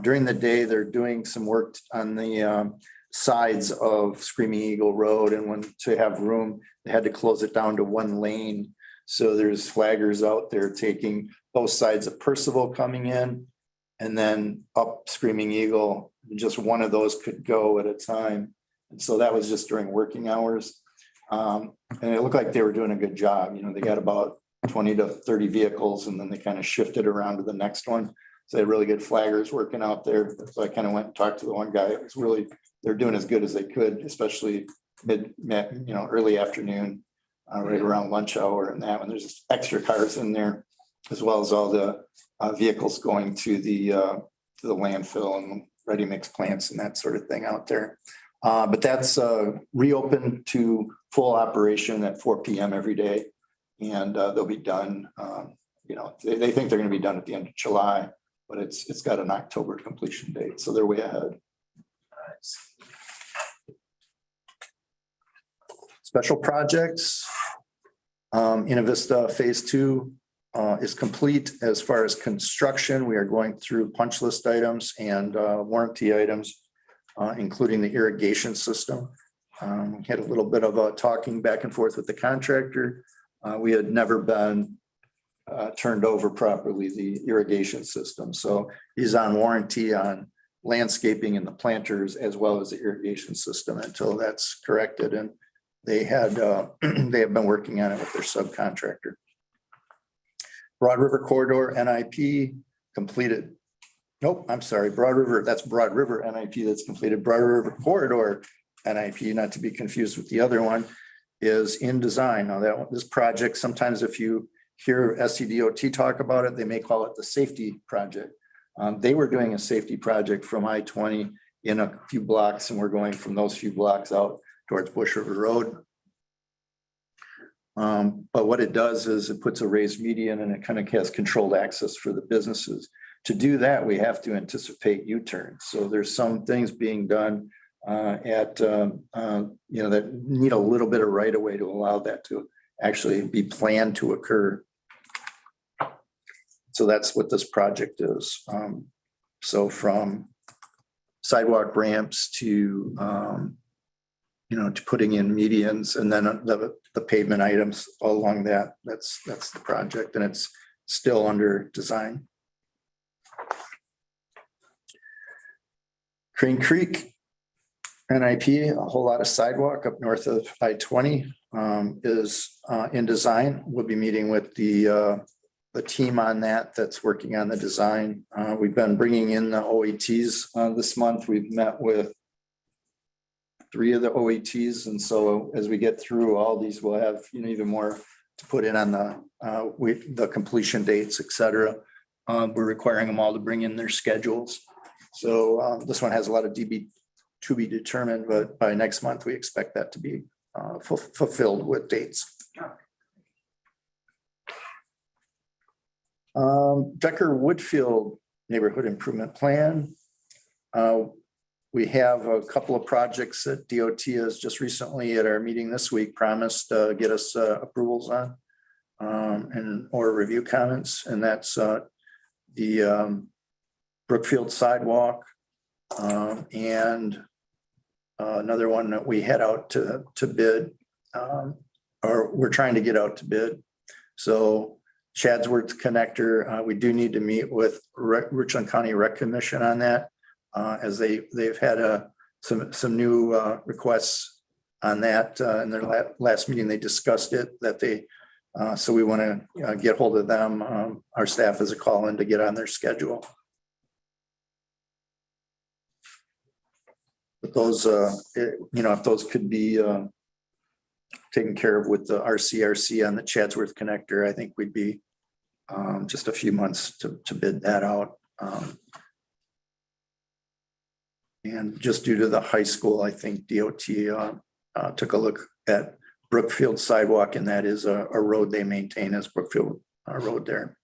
during the day, they're doing some work on the sides of Screaming Eagle Road, and when to have room, they had to close it down to one lane. So there's flaggers out there taking both sides of Percival coming in and then up Screaming Eagle. Just one of those could go at a time. And so that was just during working hours. And it looked like they were doing a good job. They got about 20 to 30 vehicles and then they kind of shifted around to the next one. So they had really good flaggers working out there. So I kind of went and talked to the one guy. It was really, they're doing as good as they could, especially early afternoon, right around lunch hour and that when there's extra cars in there, as well as all the vehicles going to the landfill and ready mix plants and that sort of thing out there. But that's reopened to full operation at 4 p.m. every day. And they'll be done, they think they're going to be done at the end of July, but it's got an October completion date. So they're way ahead. Special projects. Innovista Phase 2 is complete as far as construction. We are going through punch list items and warranty items, including the irrigation system. We had a little bit of a talking back and forth with the contractor. We had never been turned over properly the irrigation system. So he's on warranty on landscaping and the planters as well as the irrigation system until that's corrected. And they have been working on it with their subcontractor. Broad River Corridor NIP completed. Nope, I'm sorry, Broad River, that's Broad River NIP that's completed. Broad River Corridor NIP, not to be confused with the other one, is in design. Now this project, sometimes if you hear SCDOT talk about it, they may call it the safety project. They were doing a safety project from I-20 in a few blocks, and we're going from those few blocks out towards Bush River Road. But what it does is it puts a raised median and it kind of has controlled access for the businesses. To do that, we have to anticipate U-turns. So there's some things being done that need a little bit of right of way to allow that to actually be planned to occur. So that's what this project is. So from sidewalk ramps to to putting in medians and then the pavement items all along that. That's the project, and it's still under design. Crane Creek NIP, a whole lot of sidewalk up north of I-20 is in design. We'll be meeting with the team on that's working on the design. We've been bringing in the OETs this month. We've met with 3 of the OETs. And so as we get through all these, we'll have, even more to put in on the completion dates, et cetera. We're requiring them all to bring in their schedules. So this one has a lot of to be determined, but by next month, we expect that to be fulfilled with dates. Decker Woodfield Neighborhood Improvement Plan. We have a couple of projects that DOT has just recently at our meeting this week promised to get us approvals on or review comments. And that's the Brookfield sidewalk and another one that we had out to bid or we're trying to get out to bid. So Chadsworth connector, we do need to meet with Richland County Rec Commission on that. As they've had some new requests on that in their last meeting, they discussed it so we want to get hold of them. Our staff is a call in to get on their schedule. But those, if those could be taken care of with the RCRC on the Chadsworth connector, I think we'd be just a few months to bid that out. And just due to the high school, I think DOT took a look at Brookfield sidewalk, and that is a road they maintain as Brookfield Road there.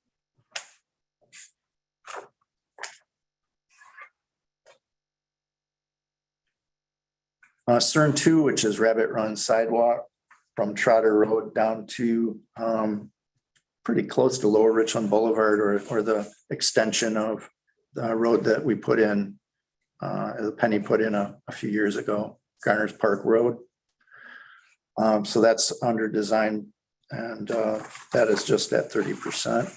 CERN 2, which is Rabbit Run sidewalk. from Trotter Road down to pretty close to Lower Richland Boulevard or the extension of the road that we put in, the Penny put in a few years ago, Garner's Park Road. So that's under design, and that is just at 30%.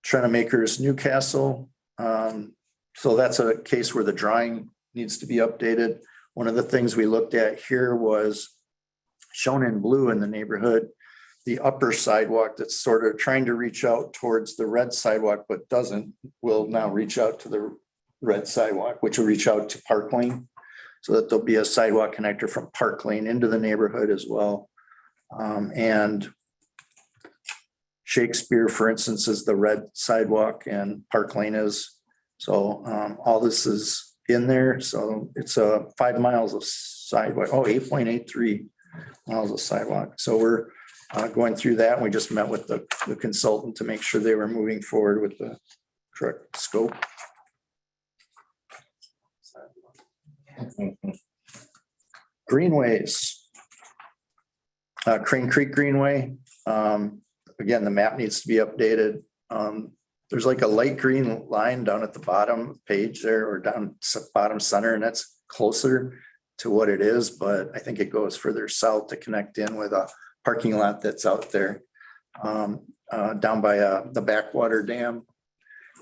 Trenomakers Newcastle. So that's a case where the drawing needs to be updated. One of the things we looked at here was shown in blue in the neighborhood, the upper sidewalk that's sort of trying to reach out towards the red sidewalk, but doesn't, will now reach out to the red sidewalk, which will reach out to Park Lane. So that there'll be a sidewalk connector from Park Lane into the neighborhood as well. And Shakespeare, for instance, is the red sidewalk and Park Lane is. So all this is in there. So it's 5 miles of sidewalk, 8.83 miles of sidewalk. So we're going through that. We just met with the consultant to make sure they were moving forward with the correct scope. Greenways. Crane Creek Greenway. Again, the map needs to be updated. There's like a light green line down at the bottom page there, or down bottom center, and that's closer to what it is, but I think it goes further south to connect in with a parking lot that's out there down by the backwater dam.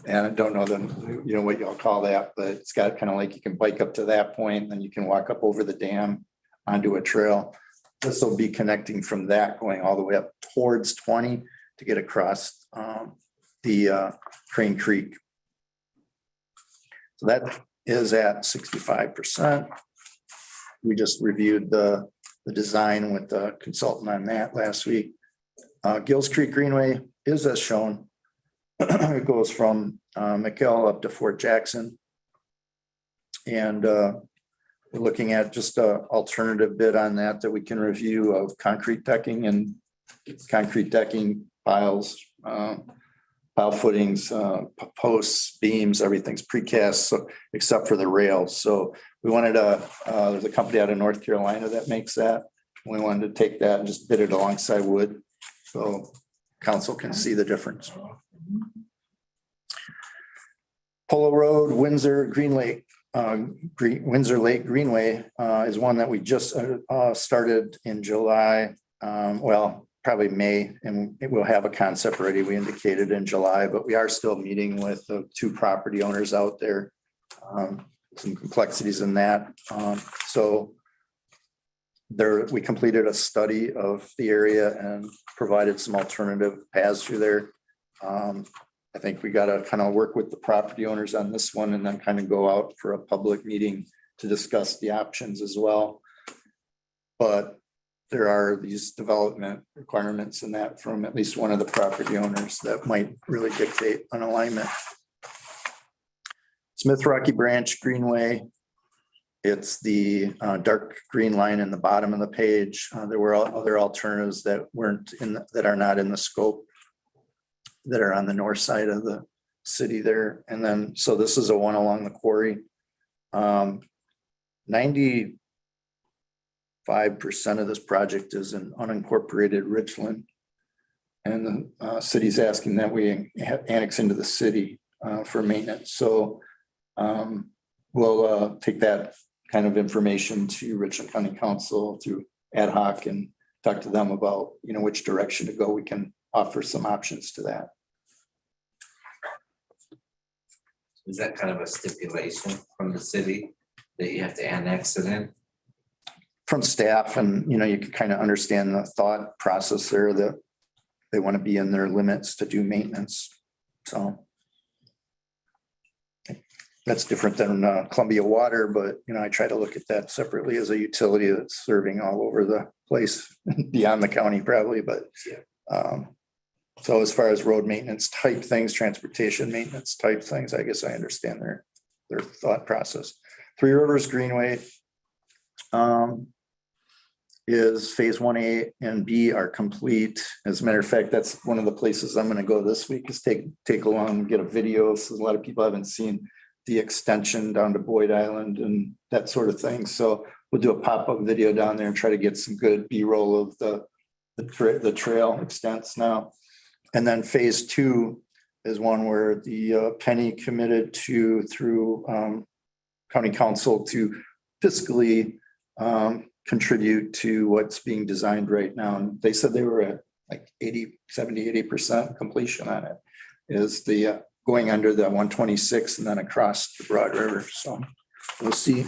And I don't know what y'all call that, but it's got kind of like you can bike up to that point, and then you can walk up over the dam onto a trail. This will be connecting from that going all the way up towards 20 to get across the Crane Creek. So that is at 65%. We just reviewed the design with the consultant on that last week. Gills Creek Greenway is as shown. It goes from McKell up to Fort Jackson. And we're looking at just an alternative bid on that we can review of concrete decking and concrete decking piles, pile footings, posts, beams, everything's precast, so except for the rails. So we wanted there's a company out of North Carolina that makes that. We wanted to take that and just bid it alongside wood, so council can see the difference. Polo Road, Windsor, Green Lake, Windsor Lake Greenway is one that we just started in July. Well, probably May, and it will have a concept ready. We indicated in July, but we are still meeting with the 2 property owners out there. Some complexities in that. So we completed a study of the area and provided some alternative paths through there. I think we got to kind of work with the property owners on this one and then kind of go out for a public meeting to discuss the options as well. But there are these development requirements in that from at least one of the property owners that might really dictate an alignment. Smith Rocky Branch Greenway. It's the dark green line in the bottom of the page. There were other alternatives that weren't that are not in the scope that are on the north side of the city there. And then, so this is a one along the quarry. 95% of this project is in unincorporated Richland. And the city's asking that we annex into the city for maintenance. So we'll take that kind of information to Richland County Council through ad hoc and talk to them about, which direction to go. We can offer some options to that. Is that kind of a stipulation from the city that you have to annex it in? From staff, and you can kind of understand the thought process there, that they want to be in their limits to do maintenance. So that's different than Columbia Water, but I try to look at that separately as a utility that's serving all over the place beyond the county probably. But so as far as road maintenance type things, transportation maintenance type things, I guess I understand their thought process. Three Rivers Greenway is phase 1A and B are complete. As a matter of fact, that's one of the places I'm going to go this week, is take along and get a video. So a lot of people haven't seen the extension down to Boyd Island and that sort of thing. So we'll do a pop-up video down there and try to get some good B-roll of the trail extents now. And then phase 2 is one where the Penny committed to through county council to fiscally contribute to what's being designed right now. And they said they were at like 80% completion on it, is the going under the 126 and then across the Broad River. So we'll see.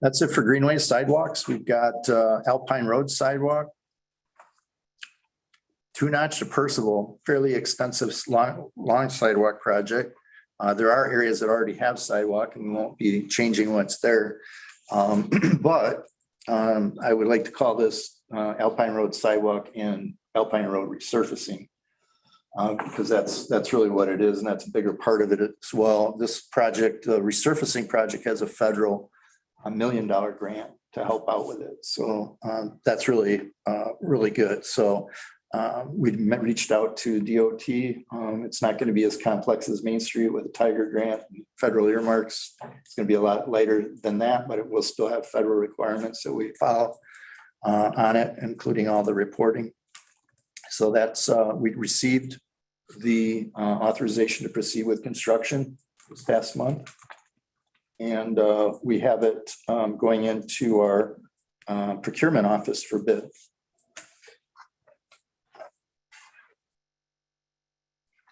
That's it for greenways, sidewalks. We've got Alpine Road sidewalk. 2-notch to Percival, fairly extensive long sidewalk project. There are areas that already have sidewalk and we won't be changing what's there. But I would like to call this Alpine Road sidewalk and Alpine Road resurfacing. Because that's really what it is, and that's a bigger part of it as well. This project, the resurfacing project, has a federal $1 million grant to help out with it. So that's really good. So we reached out to DOT. It's not going to be as complex as Main Street with a Tiger grant, and federal earmarks. It's going to be a lot lighter than that, but it will still have federal requirements that we follow on it, including all the reporting. So that's, we received the authorization to proceed with construction this past month. And we have it going into our procurement office for bid.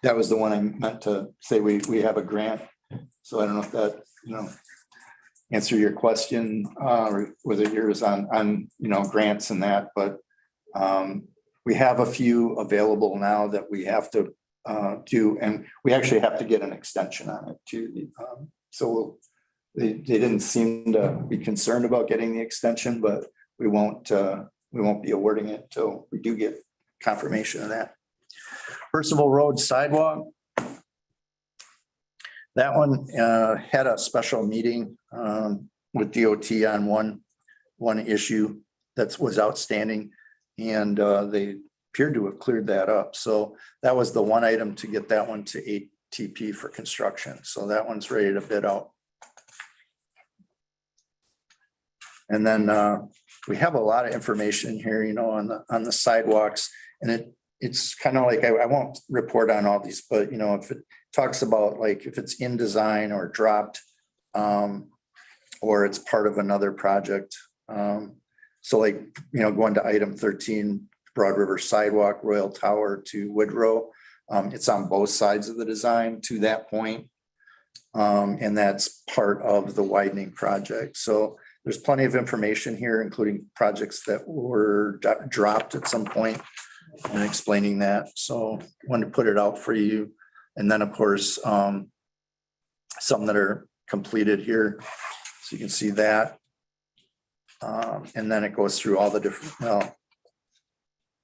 That was the one I meant to say we have a grant. So I don't know if that, answer your question or whether yours on grants and that, but we have a few available now that we have to do, and we actually have to get an extension on it too. So they didn't seem to be concerned about getting the extension, but we won't be awarding it until we do get confirmation of that. Percival Road sidewalk. That one had a special meeting with DOT on one issue that was outstanding, and they appeared to have cleared that up. So that was the one item to get that one to ATP for construction. So that one's ready to bid out. And then we have a lot of information here, on the sidewalks, and it's kind of like, I won't report on all these, but if it talks about like if it's in design or dropped, or it's part of another project. So like, going to item 13, Broad River sidewalk, Royal Tower to Woodrow. It's on both sides of the design to that point. And that's part of the widening project. So there's plenty of information here, including projects that were dropped at some point and explaining that. So wanted to put it out for you. And then of course, some that are completed here. So you can see that. And then it goes through all the different,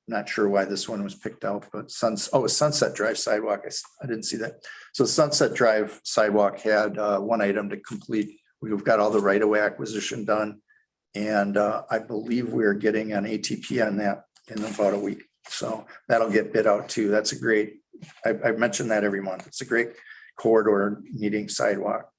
not sure why this one was picked out, but Sunset Drive sidewalk. I didn't see that. So Sunset Drive sidewalk had one item to complete. We've got all the right-of-way acquisition done. And I believe we're getting an ATP on that in about a week. So that'll get bid out too. That's a great, I mention that every month. It's a great corridor needing sidewalk.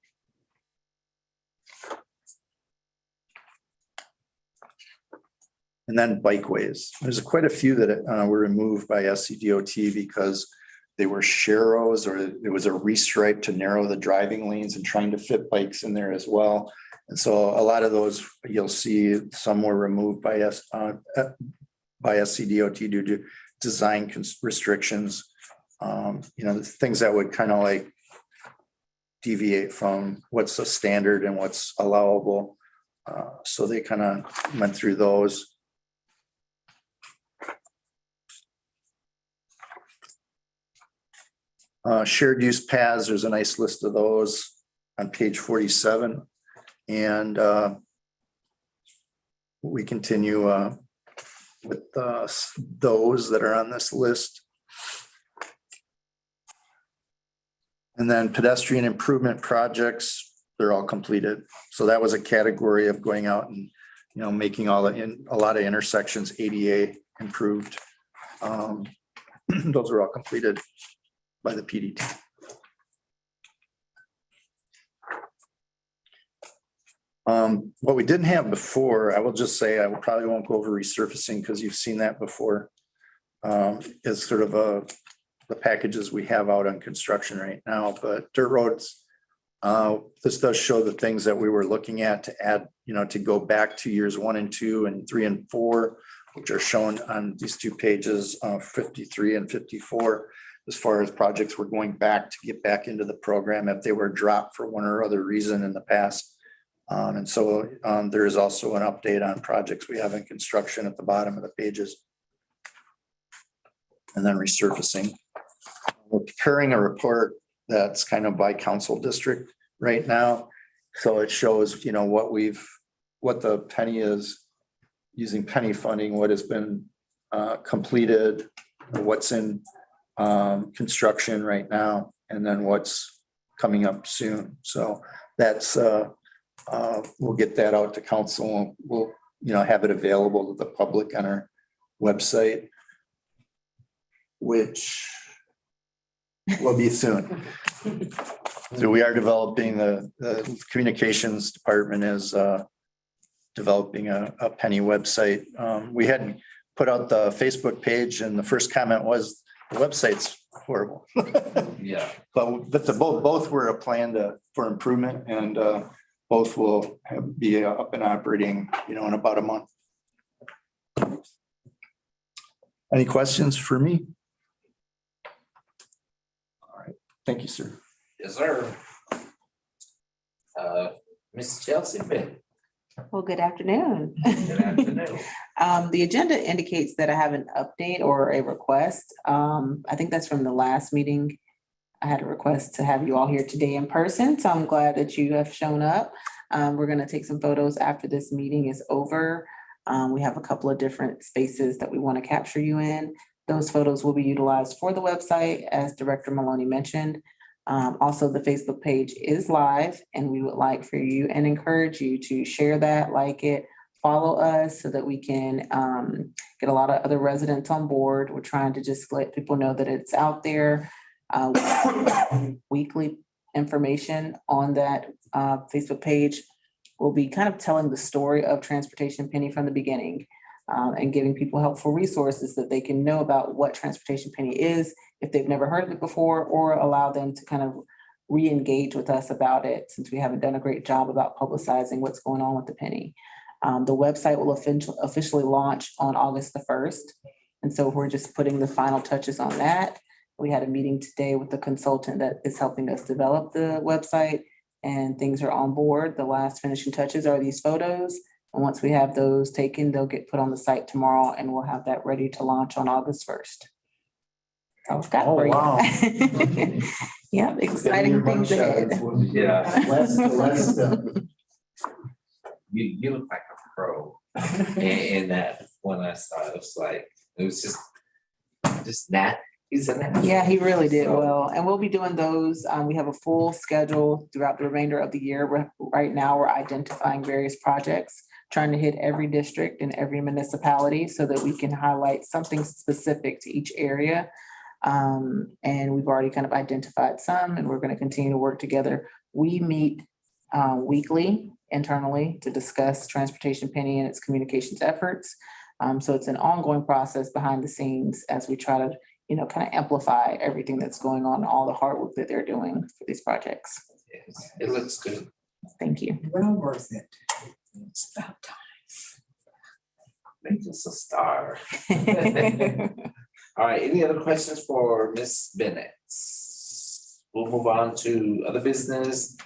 And then bikeways. There's quite a few that were removed by SCDOT because they were sharrows, or there was a restripe to narrow the driving lanes and trying to fit bikes in there as well. And so a lot of those, you'll see some were removed by SCDOT due to design restrictions. Things that would kind of like deviate from what's a standard and what's allowable. So they kind of went through those. Shared use paths, there's a nice list of those on page 47. And we continue with those that are on this list. And then pedestrian improvement projects, they're all completed. So that was a category of going out and, making a lot of intersections ADA improved. Those are all completed by the PDT. What we didn't have before, I will just say, I probably won't go over resurfacing because you've seen that before. Is sort of the packages we have out on construction right now, but dirt roads. This does show the things that we were looking at to add, to go back to years 1 and 2 and 3 and 4, which are shown on these 2 pages, 53 and 54. As far as projects we're going back to get back into the program if they were dropped for one or other reason in the past. And so there is also an update on projects we have in construction at the bottom of the pages. And then resurfacing. We're preparing a report that's kind of by council district right now. So it shows, what the penny is using penny funding, what has been completed, what's in construction right now, and then what's coming up soon. So that's we'll get that out to council. We'll have it available to the public on our website, which will be soon. So we are developing the communications department is developing a penny website. We had put out the Facebook page and the first comment was the website's horrible. Yeah. But both were a plan for improvement and both will be up and operating, in about a month. Any questions for me? All right, thank you, sir. Yes, sir. Ms. Chelsea Bennett. Well, good afternoon. Good afternoon. The agenda indicates that I have an update or a request. I think that's from the last meeting. I had a request to have you all here today in person, so I'm glad that you have shown up. We're going to take some photos after this meeting is over. We have a couple of different spaces that we want to capture you in. Those photos will be utilized for the website, as Director Maloney mentioned. Also, the Facebook page is live, and we would like for you and encourage you to share that, like it, follow us so that we can get a lot of other residents on board. We're trying to just let people know that it's out there. Weekly information on that Facebook page will be kind of telling the story of Transportation Penny from the beginning and giving people helpful resources that they can know about what Transportation Penny is if they've never heard of it before, or allow them to kind of re-engage with us about it since we haven't done a great job about publicizing what's going on with the penny. The website will officially launch on August the 1st. And so we're just putting the final touches on that. We had a meeting today with the consultant that is helping us develop the website, and things are on board. The last finishing touches are these photos. And once we have those taken, they'll get put on the site tomorrow, and we'll have that ready to launch on August 1st. I've got for you. Wow. Yeah, exciting things ahead. Yeah. You look like a pro. And that when I saw it, it was just that. He's in that. Yeah, he really did well. And we'll be doing those. We have a full schedule throughout the remainder of the year. Right now, we're identifying various projects, trying to hit every district and every municipality so that we can highlight something specific to each area. And we've already kind of identified some, and we're going to continue to work together. We meet weekly internally to discuss Transportation Penny and its communications efforts. So it's an ongoing process behind the scenes as we try to, kind of amplify everything that's going on, all the hard work that they're doing for these projects. Yes, it looks good. Thank you. Well worth it. It's about time. Make us a star. All right, any other questions for Ms. Bennett? We'll move on to other business.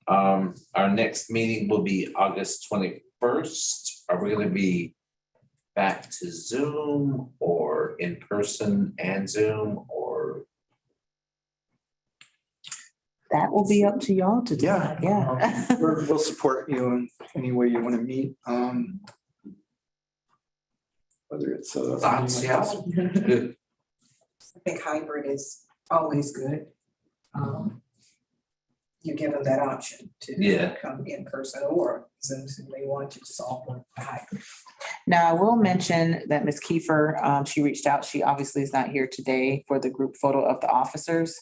Our next meeting will be August 21st. Are we going to be back to Zoom or in person and Zoom, or? That will be up to y'all to decide. Yeah. We'll support you in any way you want to meet. Whether it's Thoughts, yeah. Good. I think hybrid is always good. You give them that option Yeah. to come in person or Zoom if they want to solve a hybrid. Now, I will mention that Ms. Kiefer, she reached out. She obviously is not here today for the group photo of the officers.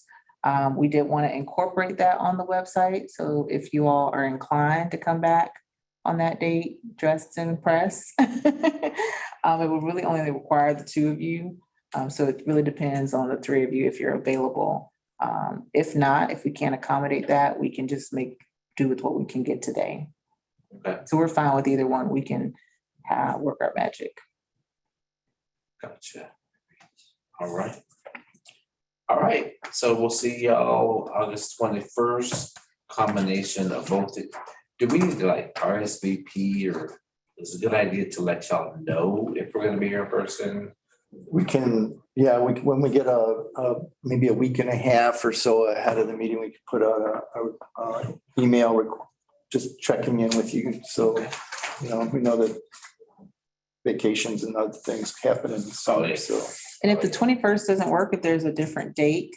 We did want to incorporate that on the website. So if you all are inclined to come back on that date, dressed and pressed. It would really only require the two of you. So it really depends on the three of you if you're available. If not, if we can't accommodate that, we can just do with what we can get today. Okay. So we're fine with either one. We can work our magic. Gotcha. All right. All right, so we'll see y'all August 21st, combination of both. Do we need to like RSVP, or is it a good idea to let y'all know if we're gonna be here in person? We can, yeah, when we get maybe a week and a half or so ahead of the meeting, we could put out a email, just checking in with you. So, we know that vacations and other things happen in the summer, so. And if the 21st doesn't work, if there's a different date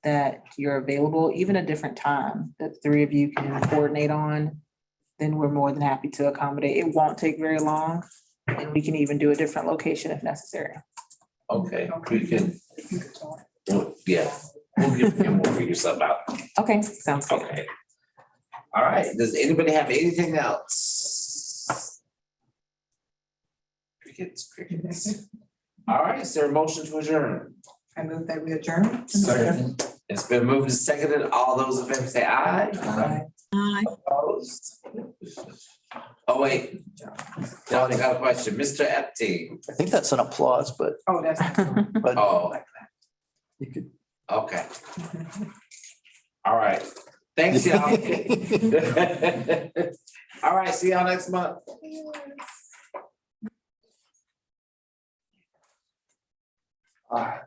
that you're available, even a different time that the three of you can coordinate on, then we're more than happy to accommodate. It won't take very long, and we can even do a different location if necessary. Okay, we can, yeah, we'll figure something out. Okay, sounds good. Okay. All right, does anybody have anything else? Crickets. All right, is there a motion to adjourn? I move that we adjourn. Second. It's been moved and seconded. All those in favor say aye. Aye. Opposed? Oh, wait. Y'all got a question. Mr. Epstein. I think that's an applause, but Oh, that's. Oh, you could. okay. All right. Thanks, y'all. All right, see y'all next month. All right.